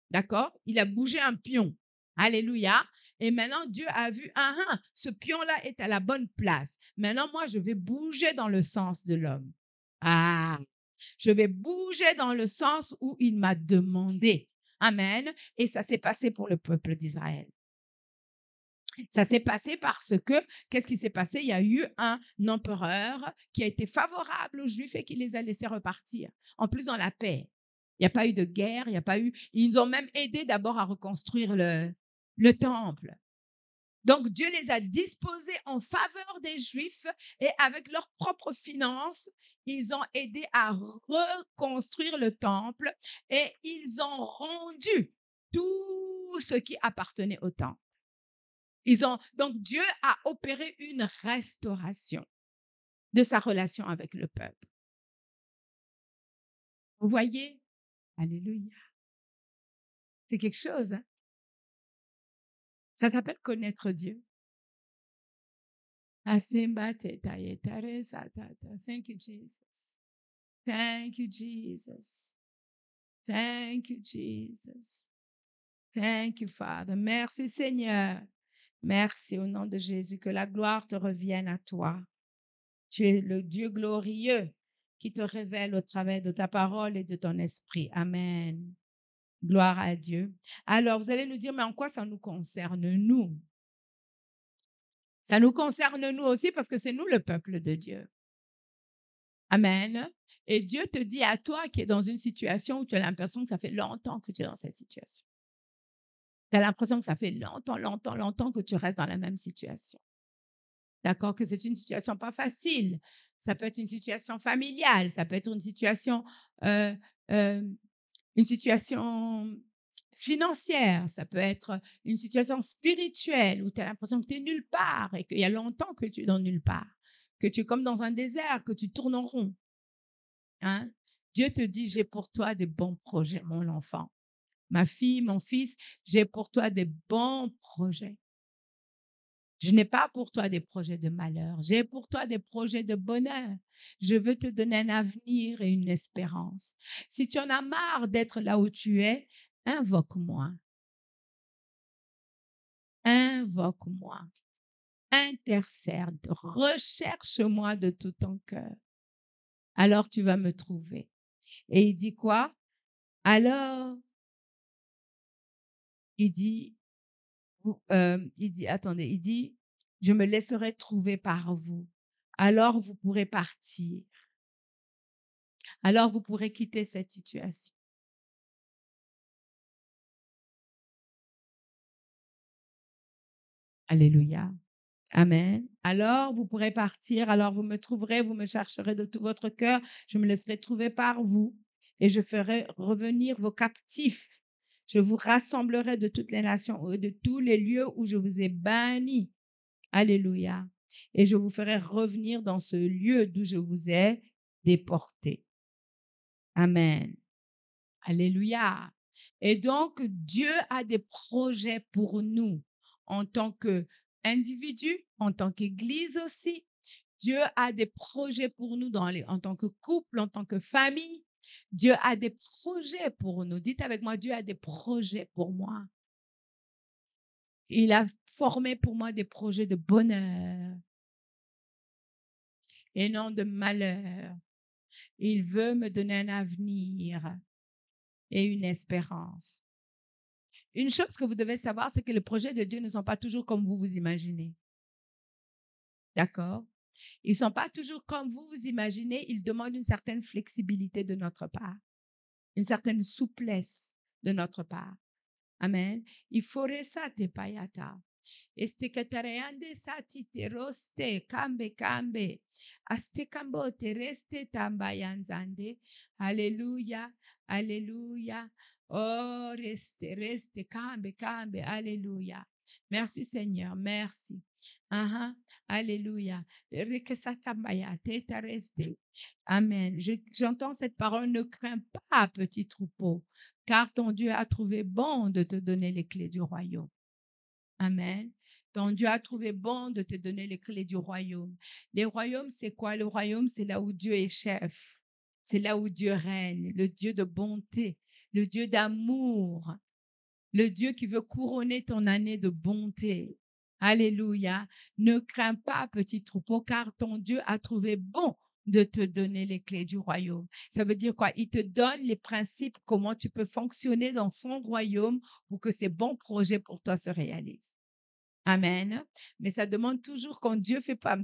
d'accord? Il a bougé un pion. Alléluia. Et maintenant, Dieu a vu, ah, ah, ce pion-là est à la bonne place. Maintenant, moi, je vais bouger dans le sens de l'homme. Ah, je vais bouger dans le sens où il m'a demandé. Amen. Et ça s'est passé pour le peuple d'Israël. Ça s'est passé parce que, qu'est-ce qui s'est passé? Il y a eu un empereur qui a été favorable aux Juifs et qui les a laissés repartir. En plus, dans la paix. Il n'y a pas eu de guerre, il n'y a pas eu. Ils ont même aidé d'abord à reconstruire le temple. Donc, Dieu les a disposés en faveur des Juifs et avec leurs propres finances, ils ont aidé à reconstruire le temple et ils ont rendu tout ce qui appartenait au temple. Donc, Dieu a opéré une restauration de sa relation avec le peuple. Vous voyez? Alléluia. C'est quelque chose, hein? Ça s'appelle connaître Dieu. Thank you, Jesus. Thank you, Jesus. Thank you, Jesus. Thank you, Father. Merci, Seigneur. Merci au nom de Jésus. Que la gloire te revienne à toi. Tu es le Dieu glorieux qui te révèle au travers de ta parole et de ton esprit. Amen. Gloire à Dieu. Alors, vous allez nous dire, mais en quoi ça nous concerne, nous? Ça nous concerne, nous aussi, parce que c'est nous le peuple de Dieu. Amen. Et Dieu te dit à toi qui es dans une situation où tu as l'impression que ça fait longtemps que tu es dans cette situation. Tu as l'impression que ça fait longtemps que tu restes dans la même situation. D'accord? Que c'est une situation pas facile. Ça peut être une situation familiale, ça peut être euh, euh, une situation financière, ça peut être une situation spirituelle où tu as l'impression que tu es nulle part et qu'il y a longtemps que tu es dans nulle part, que tu es comme dans un désert, que tu tournes en rond. Hein? Dieu te dit, j'ai pour toi des bons projets, mon enfant. Ma fille, mon fils, j'ai pour toi des bons projets. Je n'ai pas pour toi des projets de malheur, j'ai pour toi des projets de bonheur. Je veux te donner un avenir et une espérance. Si tu en as marre d'être là où tu es, invoque-moi. Invoque-moi. Intercède. Recherche-moi de tout ton cœur. Alors tu vas me trouver. Et il dit quoi? Alors, il dit, attendez, il dit, je me laisserai trouver par vous. Alors vous pourrez partir. Alors vous pourrez quitter cette situation. Alléluia. Amen. Alors vous pourrez partir, alors vous me trouverez, vous me chercherez de tout votre cœur, je me laisserai trouver par vous et je ferai revenir vos captifs. Je vous rassemblerai de toutes les nations et de tous les lieux où je vous ai bannis. Alléluia. Et je vous ferai revenir dans ce lieu d'où je vous ai déportés. Amen. Alléluia. Et donc, Dieu a des projets pour nous en tant qu'individus, en tant qu'Église aussi. Dieu a des projets pour nous en tant que couple, en tant que famille. Dieu a des projets pour nous. Dites avec moi, Dieu a des projets pour moi. Il a formé pour moi des projets de bonheur et non de malheur. Il veut me donner un avenir et une espérance. Une chose que vous devez savoir, c'est que les projets de Dieu ne sont pas toujours comme vous vous imaginez. D'accord? Ils ne sont pas toujours comme vous vous imaginez. Ils demandent une certaine flexibilité de notre part, une certaine souplesse de notre part. Amen. Il faut resate payata. Este katareande sati teroste kambe kambe. Aste kambo tereste tambayanzande. Alléluia. Alléluia. Oh, reste, cambe. Alléluia. Merci Seigneur. Merci. Alléluia. Amen. J'entends cette parole. Ne crains pas, petit troupeau, car ton Dieu a trouvé bon de te donner les clés du royaume. Amen. Donc, Dieu a trouvé bon de te donner les clés du royaume. Les royaumes, c'est quoi? Le royaume, c'est là où Dieu est chef. C'est là où Dieu règne, le Dieu de bonté, le Dieu d'amour, le Dieu qui veut couronner ton année de bonté. Alléluia. Ne crains pas, petit troupeau, car ton Dieu a trouvé bon de te donner les clés du royaume. Ça veut dire quoi? Il te donne les principes, comment tu peux fonctionner dans son royaume pour que ces bons projets pour toi se réalisent. Amen. Mais ça demande toujours, quand Dieu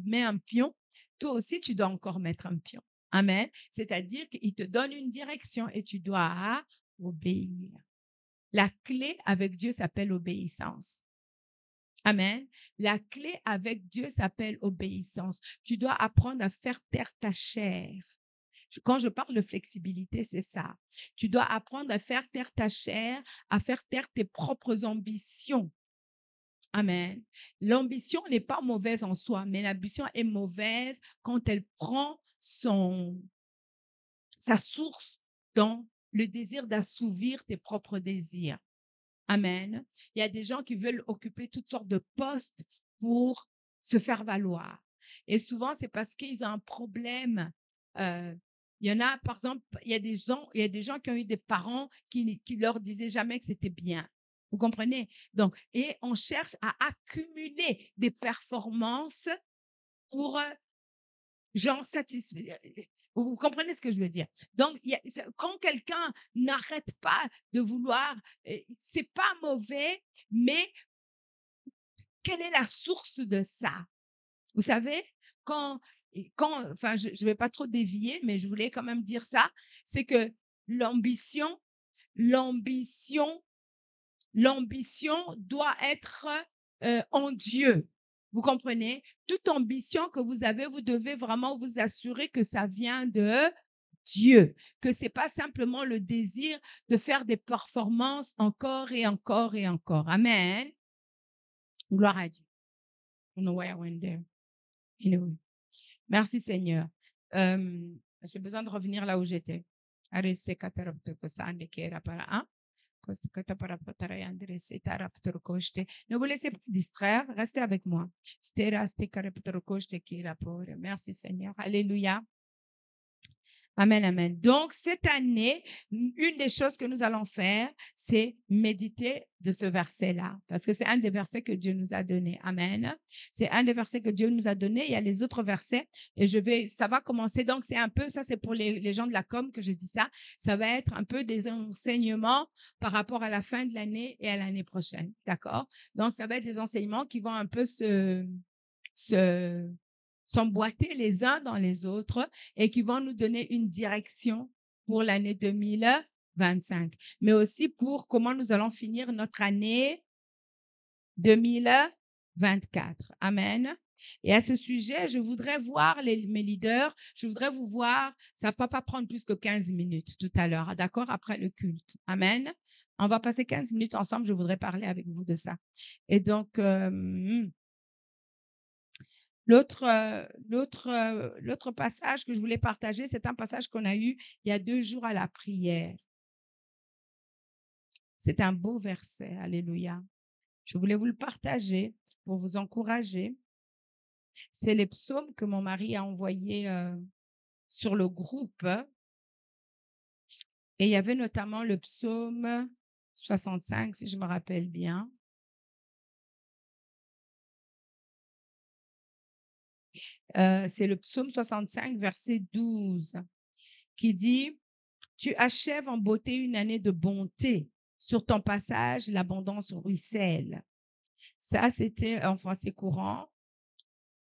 met un pion, toi aussi, tu dois encore mettre un pion. Amen. C'est-à-dire qu'il te donne une direction et tu dois obéir. La clé avec Dieu s'appelle obéissance. Amen. La clé avec Dieu s'appelle obéissance. Tu dois apprendre à faire taire ta chair. Quand je parle de flexibilité, c'est ça. Tu dois apprendre à faire taire ta chair, à faire taire tes propres ambitions. Amen. L'ambition n'est pas mauvaise en soi, mais l'ambition est mauvaise quand elle prend sa source dans le désir d'assouvir tes propres désirs. Amen. Il y a des gens qui veulent occuper toutes sortes de postes pour se faire valoir. Et souvent, c'est parce qu'ils ont un problème. Il y en a, par exemple, il y a des gens qui ont eu des parents qui leur disaient jamais que c'était bien. Vous comprenez? Donc, et on cherche à accumuler des performances pour gens satisfaits. Vous comprenez ce que je veux dire? Donc, quand quelqu'un n'arrête pas de vouloir, c'est pas mauvais, mais quelle est la source de ça? Vous savez, enfin, je ne vais pas trop dévier, mais je voulais quand même dire ça, c'est que l'ambition, l'ambition, l'ambition doit être en Dieu. Vous comprenez? Toute ambition que vous avez, vous devez vraiment vous assurer que ça vient de Dieu, que ce n'est pas simplement le désir de faire des performances encore et encore et encore. Amen. Gloire à Dieu. I don't know why I went there. Anyway. Merci Seigneur. J'ai besoin de revenir là où j'étais. Ne vous laissez pas distraire, restez avec moi. Merci Seigneur. Alléluia. Amen, amen. Donc, cette année, une des choses que nous allons faire, c'est méditer de ce verset-là, parce que c'est un des versets que Dieu nous a donné. Amen. C'est un des versets que Dieu nous a donné. Il y a les autres versets et ça va commencer. Donc, c'est un peu, ça c'est pour les gens de la com que je dis ça. Ça va être un peu des enseignements par rapport à la fin de l'année et à l'année prochaine. D'accord? Donc, ça va être des enseignements qui vont un peu s'emboîter les uns dans les autres et qui vont nous donner une direction pour l'année 2025, mais aussi pour comment nous allons finir notre année 2024. Amen. Et à ce sujet, je voudrais voir mes leaders, je voudrais vous voir, ça ne va pas prendre plus que 15 minutes tout à l'heure, d'accord, après le culte. Amen. On va passer 15 minutes ensemble, je voudrais parler avec vous de ça. Et donc, L'autre passage que je voulais partager, c'est un passage qu'on a eu il y a 2 jours à la prière. C'est un beau verset, alléluia. Je voulais vous le partager pour vous encourager. C'est les psaumes que mon mari a envoyés sur le groupe. Et il y avait notamment le psaume 65, si je me rappelle bien. C'est le psaume 65, verset 12, qui dit « Tu achèves en beauté une année de bonté. Sur ton passage, l'abondance ruisselle. » Ça, c'était en français courant.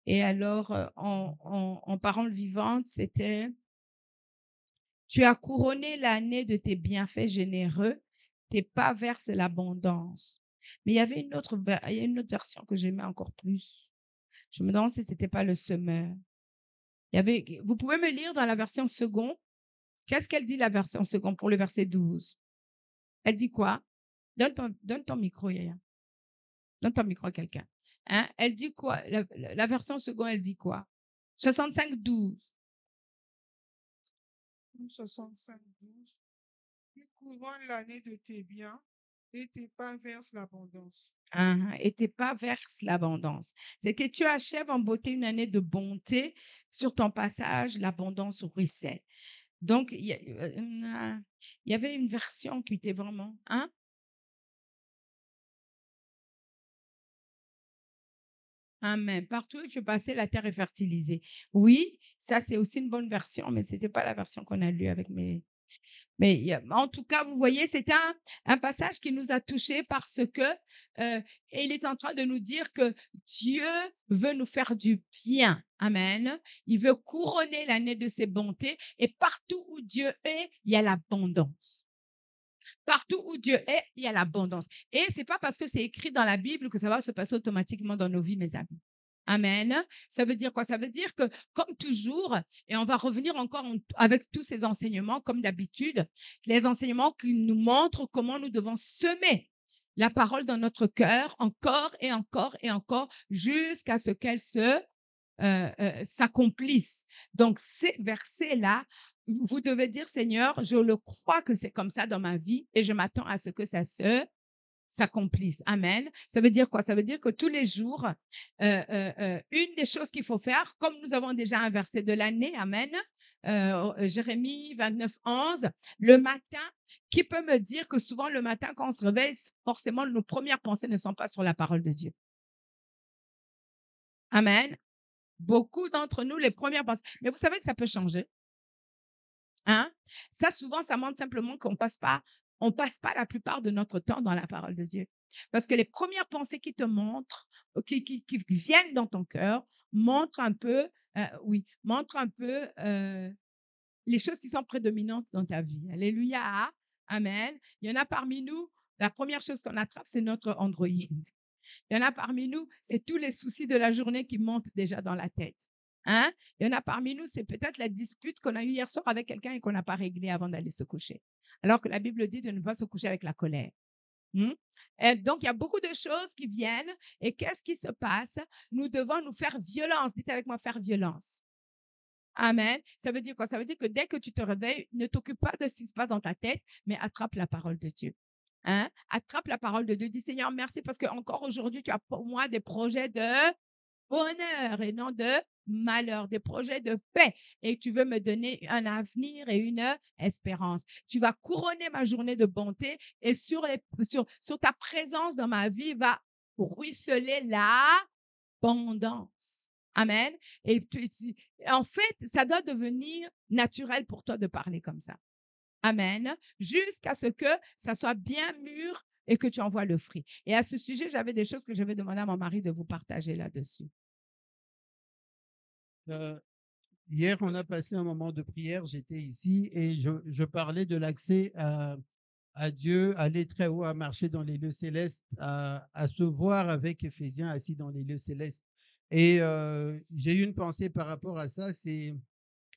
Et alors, en parole vivante, c'était « Tu as couronné l'année de tes bienfaits généreux, tes pas versent l'abondance. » Mais il y avait une autre version que j'aimais encore plus. Je me demande si ce n'était pas le semeur. Vous pouvez me lire dans la version seconde. Qu'est-ce qu'elle dit, la version seconde, pour le verset 12? Elle dit quoi? Donne ton micro, Yaya. Donne ton micro à quelqu'un. Hein? Elle dit quoi? La version seconde, elle dit quoi? 65, 12. 65, 12. Tu couronnes l'année de tes biens Et tes pas versent l'abondance. Et tes pas versent l'abondance. C'est que tu achèves en beauté une année de bonté. Sur ton passage, l'abondance ruisselle. Donc, il y avait une version qui était vraiment, hein? Amen. Partout où tu passais, la terre est fertilisée. Oui, ça, c'est aussi une bonne version, mais c'était pas la version qu'on a lue avec mes. Mais en tout cas, vous voyez, c'est un passage qui nous a touchés parce que il est en train de nous dire que Dieu veut nous faire du bien. Amen. Il veut couronner l'année de ses bontés et partout où Dieu est, il y a l'abondance. Partout où Dieu est, il y a l'abondance. Et c'est pas parce que c'est écrit dans la Bible que ça va se passer automatiquement dans nos vies, mes amis. Amen. Ça veut dire quoi? Ça veut dire que, comme toujours, et on va revenir encore avec tous ces enseignements, comme d'habitude, les enseignements qui nous montrent comment nous devons semer la parole dans notre cœur encore et encore et encore jusqu'à ce qu'elle s'accomplissent. Donc, ces versets-là, vous devez dire, Seigneur, je le crois que c'est comme ça dans ma vie et je m'attends à ce que ça s'accomplisse. Amen. Ça veut dire quoi? Ça veut dire que tous les jours, une des choses qu'il faut faire, comme nous avons déjà un verset de l'année, Amen, Jérémie 29, 11, le matin, qui peut me dire que souvent le matin, quand on se réveille, forcément, nos premières pensées ne sont pas sur la parole de Dieu. Amen. Beaucoup d'entre nous, les premières pensées. Mais vous savez que ça peut changer. Hein? Ça, souvent, ça montre simplement on passe pas la plupart de notre temps dans la parole de Dieu. Parce que les premières pensées qui te montrent, qui viennent dans ton cœur, montrent un peu, montrent un peu les choses qui sont prédominantes dans ta vie. Alléluia. Amen. Il y en a parmi nous, la première chose qu'on attrape, c'est notre Android. Il y en a parmi nous, c'est tous les soucis de la journée qui montent déjà dans la tête. Hein? Il y en a parmi nous, c'est peut-être la dispute qu'on a eue hier soir avec quelqu'un et qu'on n'a pas réglée avant d'aller se coucher. Alors que la Bible dit de ne pas se coucher avec la colère. Et donc, il y a beaucoup de choses qui viennent. Et qu'est-ce qui se passe? Nous devons nous faire violence. Dites avec moi, faire violence. Amen. Ça veut dire quoi? Ça veut dire que dès que tu te réveilles, ne t'occupe pas de ce qui se passe dans ta tête, mais attrape la parole de Dieu. Hein? Attrape la parole de Dieu. Dis Seigneur, merci parce que encore aujourd'hui, tu as pour moi des projets de bonheur et non de malheur, des projets de paix. Et tu veux me donner un avenir et une espérance. Tu vas couronner ma journée de bonté et sur ta présence dans ma vie va ruisseler l'abondance. Amen. Et en fait, ça doit devenir naturel pour toi de parler comme ça. Amen. Jusqu'à ce que ça soit bien mûr et que tu envoies le fruit. Et à ce sujet, j'avais des choses que je vais demander à mon mari de vous partager là-dessus. Euh, Hier, on a passé un moment de prière, j'étais ici et je parlais de l'accès à Dieu, à aller très haut, à marcher dans les lieux célestes, à se voir avec Éphésiens assis dans les lieux célestes. Et j'ai eu une pensée par rapport à ça, c'est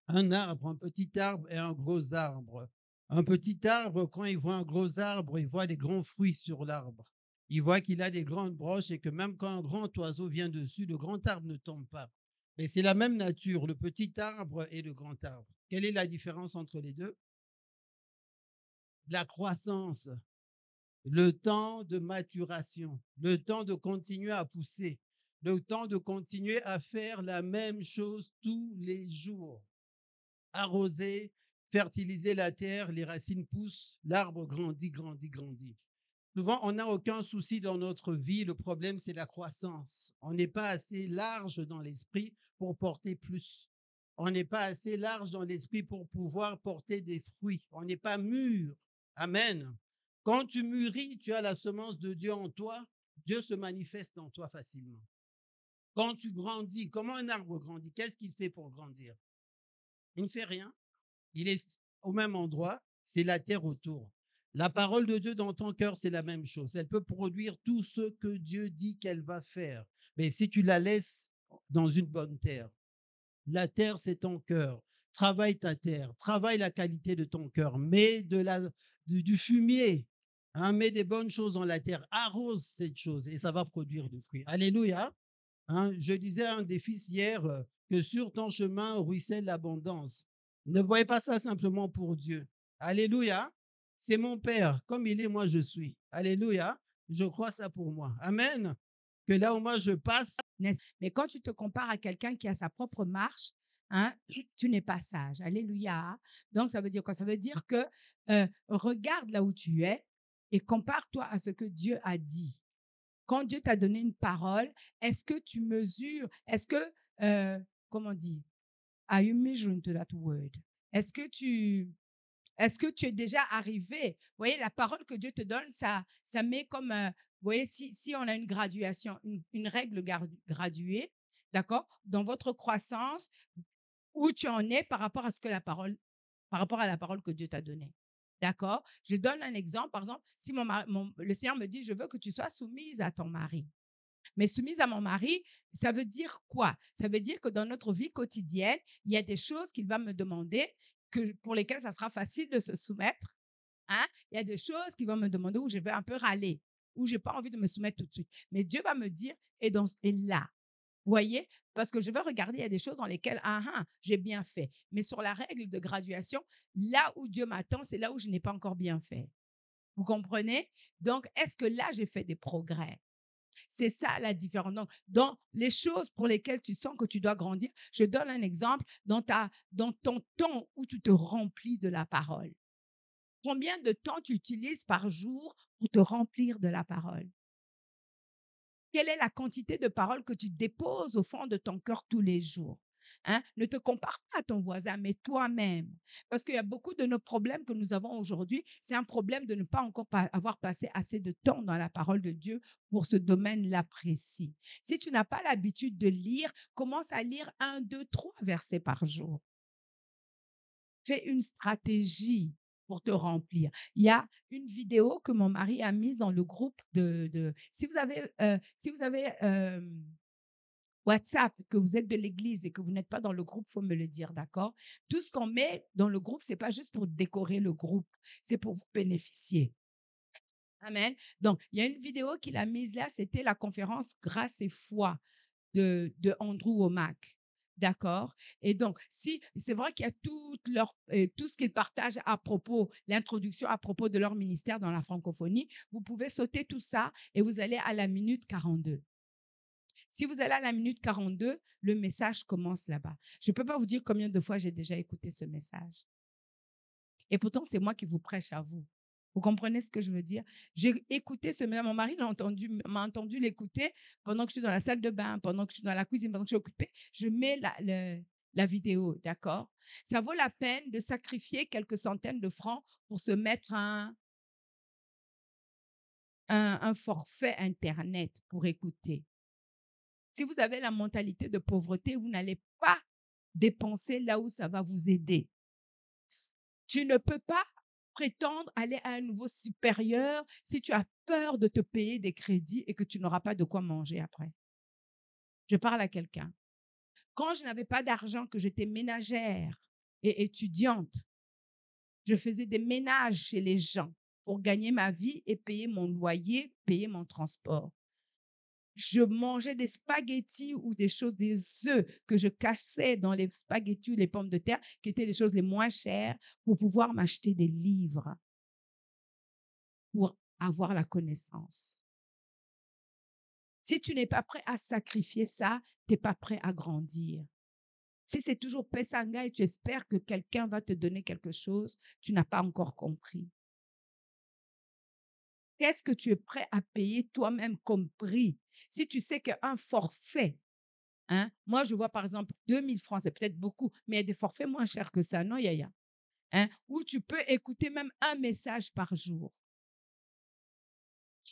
un petit arbre et un gros arbre. Un petit arbre, quand il voit un gros arbre, il voit des grands fruits sur l'arbre. Il voit qu'il a des grandes broches et que même quand un grand oiseau vient dessus, le grand arbre ne tombe pas. Mais c'est la même nature, le petit arbre et le grand arbre. Quelle est la différence entre les deux? La croissance, le temps de maturation, le temps de continuer à pousser, le temps de continuer à faire la même chose tous les jours. Arroser, fertiliser la terre, les racines poussent, l'arbre grandit, grandit, grandit. Souvent, on n'a aucun souci dans notre vie. Le problème, c'est la croissance. On n'est pas assez large dans l'esprit pour porter plus. On n'est pas assez large dans l'esprit pour pouvoir porter des fruits. On n'est pas mûr. Amen. Quand tu mûris, tu as la semence de Dieu en toi. Dieu se manifeste en toi facilement. Quand tu grandis, comment un arbre grandit? Qu'est-ce qu'il fait pour grandir? Il ne fait rien. Il est au même endroit, c'est la terre autour. La parole de Dieu dans ton cœur, c'est la même chose. Elle peut produire tout ce que Dieu dit qu'elle va faire. Mais si tu la laisses dans une bonne terre, la terre, c'est ton cœur. Travaille ta terre, travaille la qualité de ton cœur, mets du fumier, hein, mets des bonnes choses dans la terre, arrose cette chose et ça va produire du fruit. Alléluia. Hein, je disais à un des fils hier que sur ton chemin ruisselle l'abondance. Ne voyez pas ça simplement pour Dieu. Alléluia. C'est mon Père. Comme il est, moi je suis. Alléluia. Je crois ça pour moi. Amen. Que là où moi je passe, Mais quand tu te compares à quelqu'un qui a sa propre marche, hein, tu n'es pas sage. Alléluia. Donc, ça veut dire quoi? Ça veut dire que regarde là où tu es et compare-toi à ce que Dieu a dit. Quand Dieu t'a donné une parole, est-ce que tu mesures, est-ce que, comment on dit, are you measuring to that word? Est-ce que tu, est-ce que tu es déjà arrivé? Vous voyez, la parole que Dieu te donne, ça met comme, vous voyez, si on a une graduation, une règle graduée, d'accord, dans votre croissance, où tu en es par rapport à ce que la parole, par rapport à la parole que Dieu t'a donnée. D'accord? Je donne un exemple. Par exemple, si le Seigneur me dit, je veux que tu sois soumise à ton mari. Mais soumise à mon mari, ça veut dire quoi? Ça veut dire que dans notre vie quotidienne, il y a des choses qu'il va me demander pour lesquelles ça sera facile de se soumettre. Hein? Il y a des choses qu'il va me demander où je vais un peu râler, où je n'ai pas envie de me soumettre tout de suite. Mais Dieu va me dire, et là, vous voyez? Parce que je vais regarder, il y a des choses dans lesquelles, j'ai bien fait. Mais sur la règle de graduation, là où Dieu m'attend, c'est là où je n'ai pas encore bien fait. Vous comprenez? Donc, est-ce que là, j'ai fait des progrès? C'est ça la différence. Donc, dans les choses pour lesquelles tu sens que tu dois grandir, je donne un exemple dans ton temps où tu te remplis de la parole. Combien de temps tu utilises par jour pour te remplir de la parole? Quelle est la quantité de paroles que tu déposes au fond de ton cœur tous les jours? Hein? Ne te compare pas à ton voisin, mais toi-même. Parce qu'il y a beaucoup de nos problèmes que nous avons aujourd'hui, c'est un problème de ne pas encore avoir passé assez de temps dans la parole de Dieu pour ce domaine-là précis. Si tu n'as pas l'habitude de lire, commence à lire 1, 2, 3 versets par jour. Fais une stratégie pour te remplir. Il y a une vidéo que mon mari a mise dans le groupe si vous avez WhatsApp, que vous êtes de l'église et que vous n'êtes pas dans le groupe, il faut me le dire, d'accord? Tout ce qu'on met dans le groupe, c'est pas juste pour décorer le groupe, c'est pour vous bénéficier. Amen. Donc, il y a une vidéo qu'il a mise là, c'était la conférence Grâce et foi de Andrew Womack. D'accord? Et donc, si c'est vrai qu'il y a tout ce qu'ils partagent à propos, l'introduction à propos de leur ministère dans la francophonie, vous pouvez sauter tout ça et vous allez à la minute 42. Si vous allez à la minute 42, le message commence là-bas. Je ne peux pas vous dire combien de fois j'ai déjà écouté ce message. Et pourtant, c'est moi qui vous prêche à vous. Vous comprenez ce que je veux dire? J'ai écouté ce message. Mon mari m'a entendu l'écouter pendant que je suis dans la salle de bain, pendant que je suis dans la cuisine, pendant que je suis occupée. Je mets la vidéo, d'accord? Ça vaut la peine de sacrifier quelques centaines de francs pour se mettre un forfait Internet pour écouter. Si vous avez la mentalité de pauvreté, vous n'allez pas dépenser là où ça va vous aider. Tu ne peux pas prétendre aller à un niveau supérieur si tu as peur de te payer des crédits et que tu n'auras pas de quoi manger après. Je parle à quelqu'un. Quand je n'avais pas d'argent, que j'étais ménagère et étudiante, je faisais des ménages chez les gens pour gagner ma vie et payer mon loyer, payer mon transport. Je mangeais des spaghettis ou des œufs que je cassais dans les spaghettis ou les pommes de terre, qui étaient les choses les moins chères, pour pouvoir m'acheter des livres, pour avoir la connaissance. Si tu n'es pas prêt à sacrifier ça, tu n'es pas prêt à grandir. Si c'est toujours pesanga et tu espères que quelqu'un va te donner quelque chose, tu n'as pas encore compris. Qu'est-ce que tu es prêt à payer toi-même comme prix? Si tu sais qu'un forfait, hein, moi je vois par exemple 2000 francs, c'est peut-être beaucoup, mais il y a des forfaits moins chers que ça, non, Yaya? Hein, où tu peux écouter même un message par jour.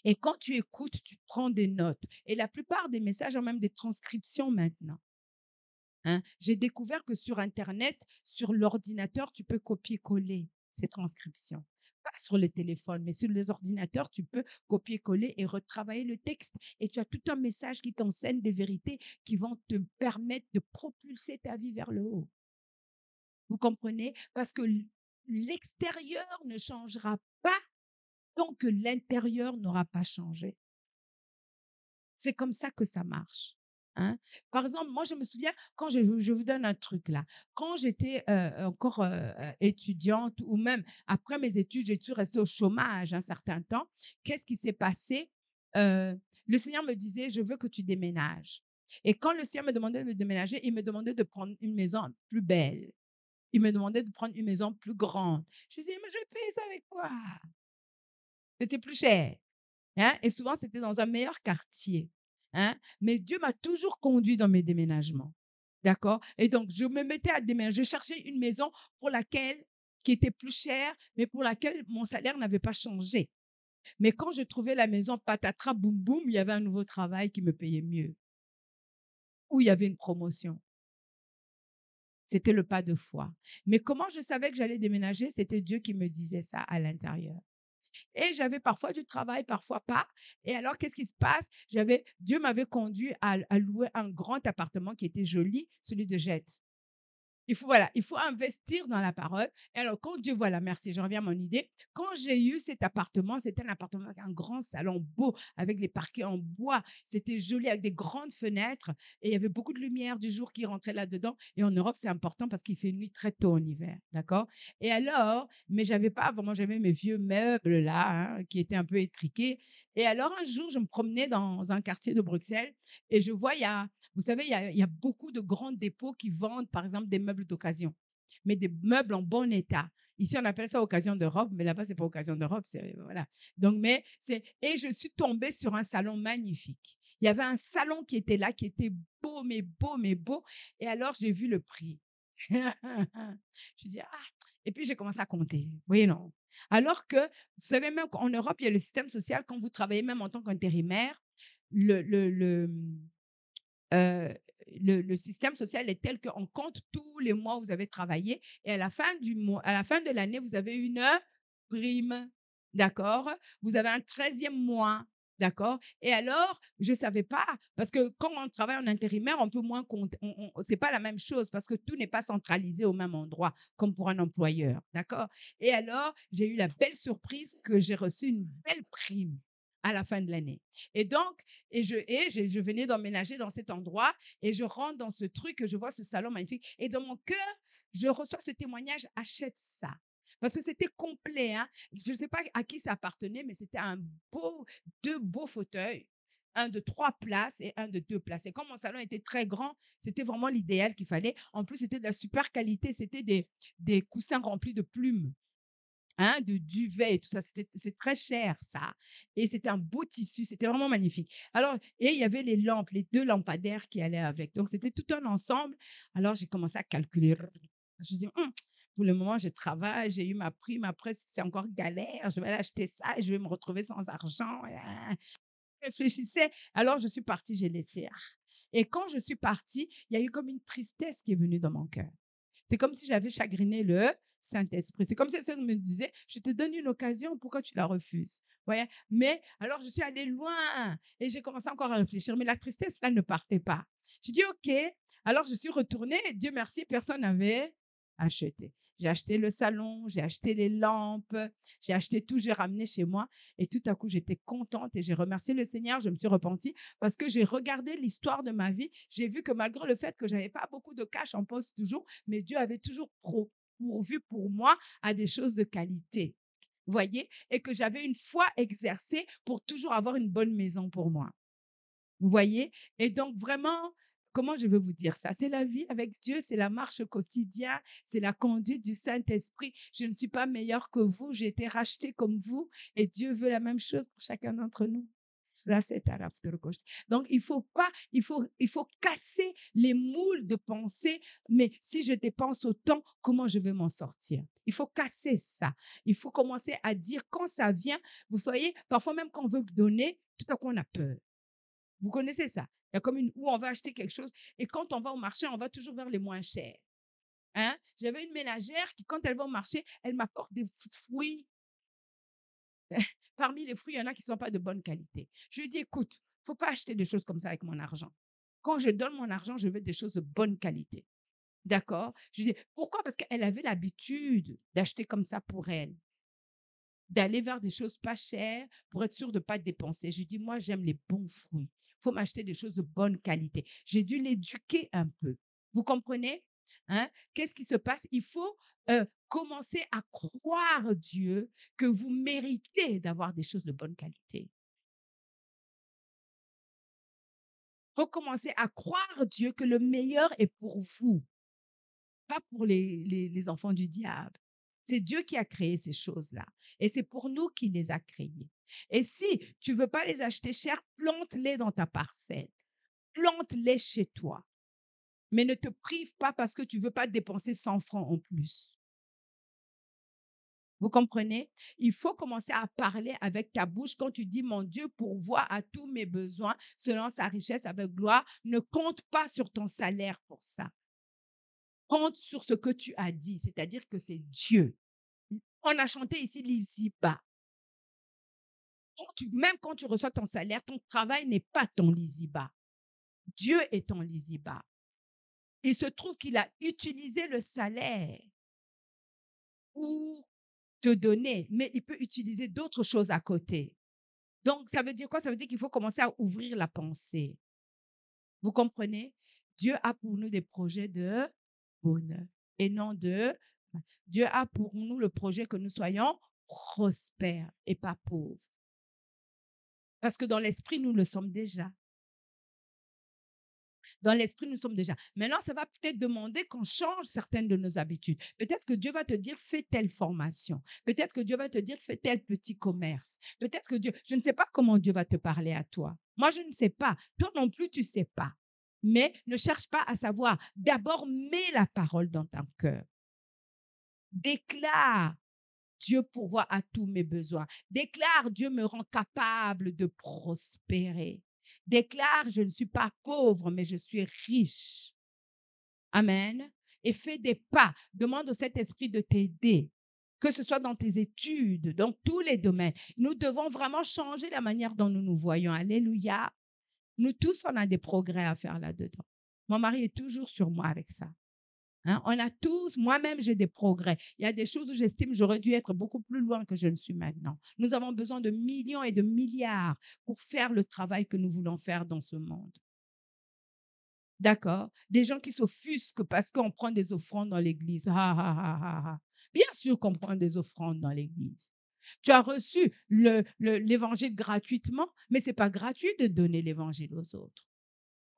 Et quand tu écoutes, tu prends des notes. Et la plupart des messages ont même des transcriptions maintenant. Hein. J'ai découvert que sur Internet, sur l'ordinateur, tu peux copier-coller ces transcriptions. Pas sur le téléphone, mais sur les ordinateurs, tu peux copier-coller et retravailler le texte. Et tu as tout un message qui t'enseigne des vérités qui vont te permettre de propulser ta vie vers le haut. Vous comprenez? Parce que l'extérieur ne changera pas tant que l'intérieur n'aura pas changé. C'est comme ça que ça marche. hein. Par exemple, moi, je me souviens quand je vous donne un truc là, quand j'étais, encore, étudiante ou même après mes études, j'ai dû rester au chômage un certain temps. Qu'est-ce qui s'est passé? Heu, le Seigneur me disait: «Je veux que tu déménages» et quand le Seigneur me demandait de déménager, il me demandait de prendre une maison plus belle. Il me demandait de prendre une maison plus grande. Je disais: «Mais je vais payer ça avec quoi?» C'était plus cher, hein, et souvent c'était dans un meilleur quartier, hein. Mais Dieu m'a toujours conduit dans mes déménagements, d'accord? Et donc je me mettais à déménager. Je cherchais une maison pour laquelle qui était plus chère, mais pour laquelle mon salaire n'avait pas changé. Mais quand je trouvais la maison patatras boum boum, il y avait un nouveau travail qui me payait mieux ou il y avait une promotion. C'était le pas de foi. Mais comment je savais que j'allais déménager? C'était Dieu qui me disait ça à l'intérieur. Et j'avais parfois du travail, parfois pas. Et alors, qu'est-ce qui se passe? Dieu m'avait conduit à louer un grand appartement qui était joli, celui de Jette. Voilà, il faut investir dans la parole. Et alors, quand Dieu, voilà, merci, je reviens à mon idée. Quand j'ai eu cet appartement, c'était un appartement avec un grand salon beau, avec les parquets en bois. C'était joli, avec des grandes fenêtres. Et il y avait beaucoup de lumière du jour qui rentrait là-dedans. Et en Europe, c'est important parce qu'il fait nuit très tôt en hiver. D'accord? Et alors, mais j'avais pas vraiment, j'avais mes vieux meubles là, hein, qui étaient un peu étriqués. Et alors, un jour, je me promenais dans un quartier de Bruxelles et je vois, vous savez, il y a beaucoup de grands dépôts qui vendent, par exemple, des meubles d'occasion, mais des meubles en bon état. Ici, on appelle ça occasion d'Europe, mais là-bas, c'est pas occasion d'Europe, c'est voilà. Donc, et je suis tombée sur un salon magnifique. Il y avait un salon qui était là, qui était beau, mais beau, mais beau. Et alors, j'ai vu le prix. Je dis, ah, et puis j'ai commencé à compter. Oui, non. Alors que, vous savez, même qu'en Europe, il y a le système social, quand vous travaillez même en tant qu'intérimaire, le, le, le, Heu, le système social est tel qu'on compte tous les mois où vous avez travaillé et à la fin de l'année, vous avez une prime, d'accord? Vous avez un 13e mois, d'accord? Et alors, je ne savais pas parce que quand on travaille en intérimaire, on peut moins compter c'est pas la même chose parce que tout n'est pas centralisé au même endroit comme pour un employeur, d'accord? Et alors, j'ai eu la belle surprise que j'ai reçu une belle prime à la fin de l'année et donc je venais d'emménager dans cet endroit et je rentre dans ce truc et je vois ce salon magnifique. Et dans mon cœur, je reçois ce témoignage, achète ça. Parce que c'était complet, hein. Je ne sais pas à qui ça appartenait, mais c'était deux beaux fauteuils, un de 3 places et un de 2 places. Et comme mon salon était très grand, c'était vraiment l'idéal qu'il fallait. En plus, c'était de la super qualité. C'était des coussins remplis de plumes, hein, de duvet et tout ça. C'est très cher, ça. Et c'était un beau tissu, c'était vraiment magnifique. Alors, et il y avait les lampes, les 2 lampadaires qui allaient avec. Donc, c'était tout un ensemble. Alors, j'ai commencé à calculer. Je dis: pour le moment, je travaille, j'ai eu ma prime. Après, c'est encore galère. Je vais aller acheter ça et je vais me retrouver sans argent. Je réfléchissais. Alors, je suis partie, j'ai laissé. Et quand je suis partie, il y a eu comme une tristesse qui est venue dans mon cœur. C'est comme si j'avais chagriné le Saint-Esprit. C'est comme si ça me disait: «Je te donne une occasion, pourquoi tu la refuses?» Vous voyez? Mais alors je suis allée loin et j'ai commencé encore à réfléchir, mais la tristesse là ne partait pas. J'ai dit: «OK». Alors je suis retournée et Dieu merci, personne n'avait acheté. J'ai acheté le salon, j'ai acheté les lampes, j'ai acheté tout, j'ai ramené chez moi et tout à coup j'étais contente et j'ai remercié le Seigneur, je me suis repentie parce que j'ai regardé l'histoire de ma vie, j'ai vu que malgré le fait que j'avais pas beaucoup de cash en poche toujours, mais Dieu avait toujours pourvu pour moi à des choses de qualité. Vous voyez? Et que j'avais une foi exercée pour toujours avoir une bonne maison pour moi. Vous voyez? Et donc vraiment, comment je vais vous dire ça? C'est la vie avec Dieu, c'est la marche au quotidien, c'est la conduite du Saint-Esprit. Je ne suis pas meilleure que vous, j'ai été rachetée comme vous et Dieu veut la même chose pour chacun d'entre nous. Là, c'est à la gauche. Donc, il faut pas, il faut casser les moules de pensée. Mais si je dépense autant, comment je vais m'en sortir? Il faut casser ça. Il faut commencer à dire quand ça vient. Vous voyez, parfois même quand on veut donner, tout à coup on a peur. Vous connaissez ça? Il y a comme où on va acheter quelque chose et quand on va au marché, on va toujours vers les moins chers. Hein? J'avais une ménagère qui, quand elle va au marché, elle m'apporte des fruits. Parmi les fruits, il y en a qui ne sont pas de bonne qualité. Je lui dis, écoute, il ne faut pas acheter des choses comme ça avec mon argent. Quand je donne mon argent, je veux des choses de bonne qualité. D'accord? Je lui dis, pourquoi? Parce qu'elle avait l'habitude d'acheter comme ça pour elle, d'aller vers des choses pas chères pour être sûre de ne pas dépenser. Je lui dis, moi, j'aime les bons fruits. faut m'acheter des choses de bonne qualité. J'ai dû l'éduquer un peu. Vous comprenez? Hein? Qu'est-ce qui se passe? Il faut commencer à croire Dieu que vous méritez d'avoir des choses de bonne qualité. Il faut commencer à croire Dieu que le meilleur est pour vous, pas pour les enfants du diable. C'est Dieu qui a créé ces choses-là. Et c'est pour nous qu'il les a créées. Et si tu ne veux pas les acheter cher, plante-les dans ta parcelle. Plante-les chez toi. Mais ne te prive pas parce que tu ne veux pas dépenser 100 francs en plus. Vous comprenez? Il faut commencer à parler avec ta bouche quand tu dis, mon Dieu pourvoit à tous mes besoins selon sa richesse avec gloire. Ne compte pas sur ton salaire pour ça. Compte sur ce que tu as dit, c'est-à-dire que c'est Dieu. On a chanté ici l'Iziba. Même quand tu reçois ton salaire, ton travail n'est pas ton lisiba. Dieu est ton lisiba. Il se trouve qu'il a utilisé le salaire pour te donner, mais il peut utiliser d'autres choses à côté. Donc, ça veut dire quoi? Ça veut dire qu'il faut commencer à ouvrir la pensée. Vous comprenez? Dieu a pour nous des projets de bonheur et non de... Dieu a pour nous le projet que nous soyons prospères et pas pauvres. Parce que dans l'esprit, nous le sommes déjà. Dans l'esprit, nous sommes déjà. Maintenant, ça va peut-être demander qu'on change certaines de nos habitudes. Peut-être que Dieu va te dire, fais telle formation. Peut-être que Dieu va te dire, fais tel petit commerce. Peut-être que Dieu, je ne sais pas comment Dieu va te parler à toi. Moi, je ne sais pas. Toi non plus, tu ne sais pas. Mais ne cherche pas à savoir. D'abord, mets la parole dans ton cœur. Déclare. Dieu pourvoit à tous mes besoins. Déclare, Dieu me rend capable de prospérer. Déclare, je ne suis pas pauvre, mais je suis riche. Amen. Et fais des pas. Demande au Saint-Esprit de t'aider, que ce soit dans tes études, dans tous les domaines. Nous devons vraiment changer la manière dont nous nous voyons. Alléluia. Nous tous, on a des progrès à faire là-dedans. Mon mari est toujours sur moi avec ça. Hein, on a tous, moi-même, j'ai des progrès. Il y a des choses où j'estime que j'aurais dû être beaucoup plus loin que je ne suis maintenant. Nous avons besoin de millions et de milliards pour faire le travail que nous voulons faire dans ce monde. D'accord? Des gens qui s'offusquent parce qu'on prend des offrandes dans l'église. Bien sûr qu'on prend des offrandes dans l'église. Tu as reçu l'évangile gratuitement, mais ce n'est pas gratuit de donner l'évangile aux autres.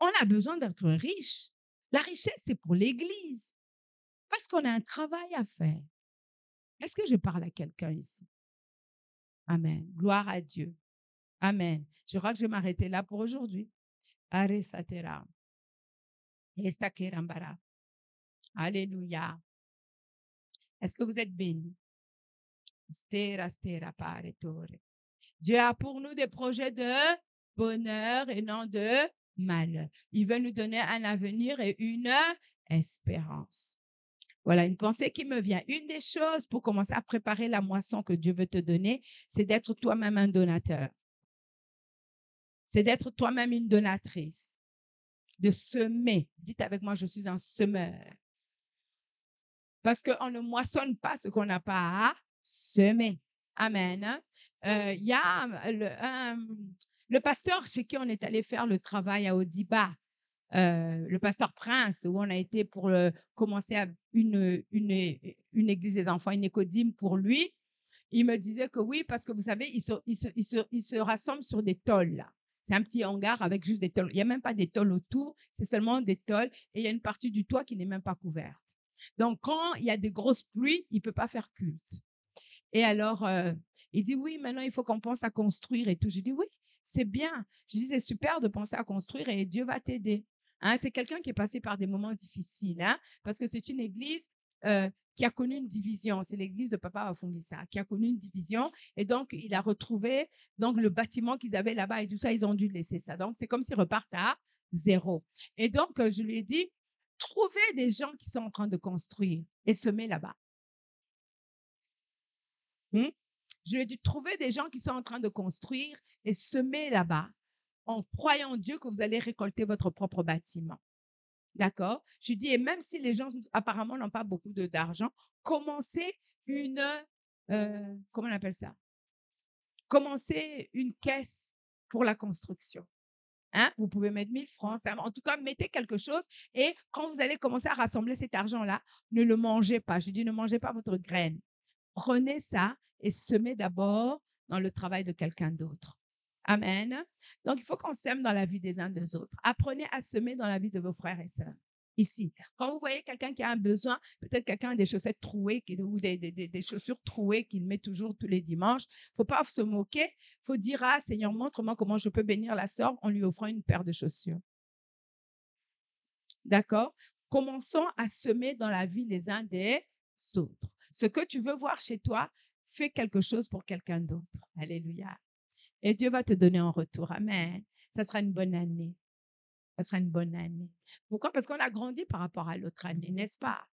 On a besoin d'être riche. La richesse, c'est pour l'église. Parce qu'on a un travail à faire. Est-ce que je parle à quelqu'un ici? Amen. Gloire à Dieu. Amen. Je crois que je vais m'arrêter là pour aujourd'hui. Aresatera. Estakerambara. Alléluia. Est-ce que vous êtes bénis? Stera, stera, paretore. Dieu a pour nous des projets de bonheur et non de malheur. Il veut nous donner un avenir et une espérance. Voilà une pensée qui me vient. Une des choses pour commencer à préparer la moisson que Dieu veut te donner, c'est d'être toi-même un donateur. C'est d'être toi-même une donatrice. De semer. Dites avec moi, je suis un semeur. Parce qu'on ne moissonne pas ce qu'on n'a pas à semer. Amen. Il y a le pasteur chez qui on est allé faire le travail à Odiba, le pasteur Prince, où on a été pour commencer une église des enfants, une écodime pour lui. Il me disait que oui, parce que vous savez, il se rassemble sur des tôles là. C'est un petit hangar avec juste des tôles. Il n'y a même pas des tôles autour, c'est seulement des tôles et il y a une partie du toit qui n'est même pas couverte. Donc, quand il y a des grosses pluies, il ne peut pas faire culte. Et alors, il dit oui, maintenant il faut qu'on pense à construire et tout. Je dis oui, c'est bien. Je dis c'est super de penser à construire et Dieu va t'aider. Hein, c'est quelqu'un qui est passé par des moments difficiles, hein, parce que c'est une église qui a connu une division. C'est l'église de Papa Afungisa qui a connu une division. Et donc, il a retrouvé donc, le bâtiment qu'ils avaient là-bas et tout ça, ils ont dû laisser ça. Donc, c'est comme s'ils repartent à zéro. Et donc, je lui ai dit, trouvez des gens qui sont en train de construire et semez là-bas. Je lui ai dit, trouvez des gens qui sont en train de construire et semer là-bas en croyant en Dieu que vous allez récolter votre propre bâtiment. D'accord? Je lui dis, et même si les gens apparemment n'ont pas beaucoup d'argent, commencez comment on appelle ça? Commencez une caisse pour la construction. Hein? Vous pouvez mettre 1000 francs. En tout cas, mettez quelque chose et quand vous allez commencer à rassembler cet argent-là, ne le mangez pas. Je dis, ne mangez pas votre graine. Prenez ça et semez d'abord dans le travail de quelqu'un d'autre. Amen. Donc, il faut qu'on sème dans la vie des uns des autres. Apprenez à semer dans la vie de vos frères et sœurs. Ici, quand vous voyez quelqu'un qui a un besoin, peut-être quelqu'un a des chaussettes trouées ou des chaussures trouées qu'il met toujours tous les dimanches, il ne faut pas se moquer. Il faut dire, ah Seigneur, montre-moi comment je peux bénir la sœur en lui offrant une paire de chaussures. D'accord? Commençons à semer dans la vie les uns des autres. Ce que tu veux voir chez toi, fais quelque chose pour quelqu'un d'autre. Alléluia. Et Dieu va te donner en retour. Amen. Ça sera une bonne année. Ça sera une bonne année. Pourquoi? Parce qu'on a grandi par rapport à l'autre année, n'est-ce pas?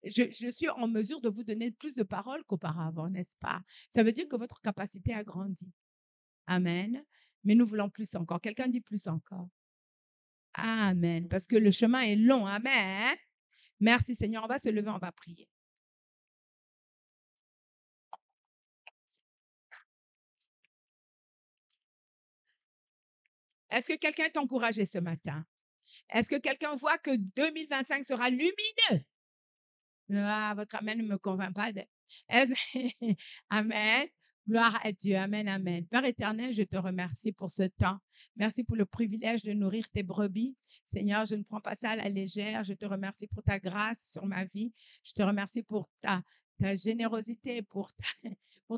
Je suis en mesure de vous donner plus de paroles qu'auparavant, n'est-ce pas? Ça veut dire que votre capacité a grandi. Amen. Mais nous voulons plus encore. Quelqu'un dit plus encore. Amen. Parce que le chemin est long. Amen. Merci Seigneur. On va se lever, on va prier. Est-ce que quelqu'un est encouragé ce matin? Est-ce que quelqu'un voit que 2025 sera lumineux? Ah, votre amen ne me convainc pas. Amen. Gloire à Dieu. Amen, amen. Père éternel, je te remercie pour ce temps. Merci pour le privilège de nourrir tes brebis. Seigneur, je ne prends pas ça à la légère. Je te remercie pour ta grâce sur ma vie. Je te remercie pour ta générosité, pour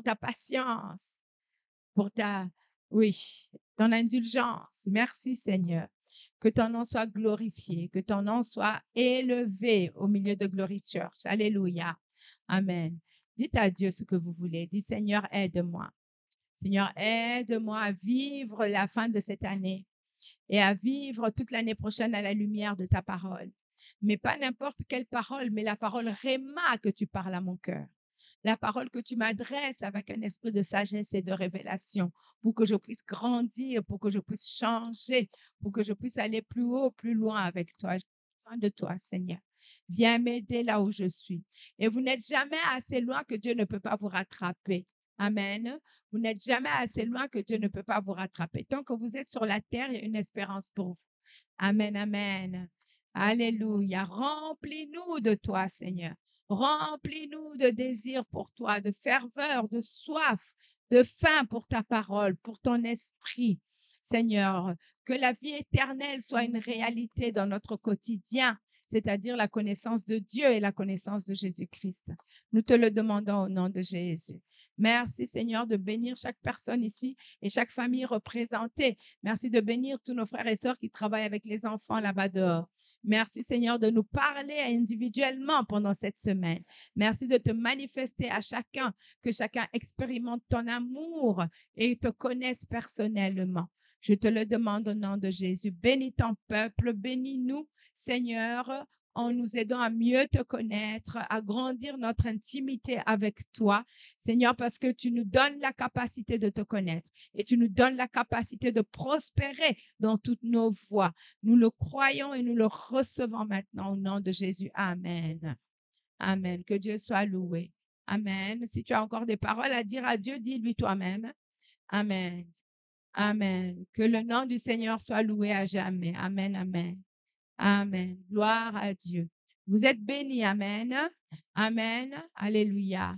ta patience, pour ton indulgence. Merci, Seigneur. Que ton nom soit glorifié, que ton nom soit élevé au milieu de Glory Church. Alléluia. Amen. Dites à Dieu ce que vous voulez. Dites, Seigneur, aide-moi. Seigneur, aide-moi à vivre la fin de cette année et à vivre toute l'année prochaine à la lumière de ta parole. Mais pas n'importe quelle parole, mais la parole Réma que tu parles à mon cœur. La parole que tu m'adresses avec un esprit de sagesse et de révélation pour que je puisse grandir, pour que je puisse changer, pour que je puisse aller plus haut, plus loin avec toi. J'ai besoin de toi, Seigneur. Viens m'aider là où je suis. Et vous n'êtes jamais assez loin que Dieu ne peut pas vous rattraper. Amen. Vous n'êtes jamais assez loin que Dieu ne peut pas vous rattraper. Tant que vous êtes sur la terre, il y a une espérance pour vous. Amen, amen. Alléluia. Remplis-nous de toi, Seigneur. Remplis-nous de désir pour toi, de ferveur, de soif, de faim pour ta parole, pour ton esprit. Seigneur, que la vie éternelle soit une réalité dans notre quotidien, c'est-à-dire la connaissance de Dieu et la connaissance de Jésus-Christ. Nous te le demandons au nom de Jésus. Merci Seigneur de bénir chaque personne ici et chaque famille représentée. Merci de bénir tous nos frères et sœurs qui travaillent avec les enfants là-bas dehors. Merci Seigneur de nous parler individuellement pendant cette semaine. Merci de te manifester à chacun, que chacun expérimente ton amour et te connaisse personnellement. Je te le demande au nom de Jésus. Bénis ton peuple, bénis-nous, Seigneur, en nous aidant à mieux te connaître, à grandir notre intimité avec toi, Seigneur, parce que tu nous donnes la capacité de te connaître et tu nous donnes la capacité de prospérer dans toutes nos voies. Nous le croyons et nous le recevons maintenant au nom de Jésus. Amen. Amen. Que Dieu soit loué. Amen. Si tu as encore des paroles à dire à Dieu, dis-lui toi-même. Amen. Amen. Que le nom du Seigneur soit loué à jamais. Amen. Amen. Amen. Gloire à Dieu. Vous êtes bénis. Amen. Amen. Alléluia.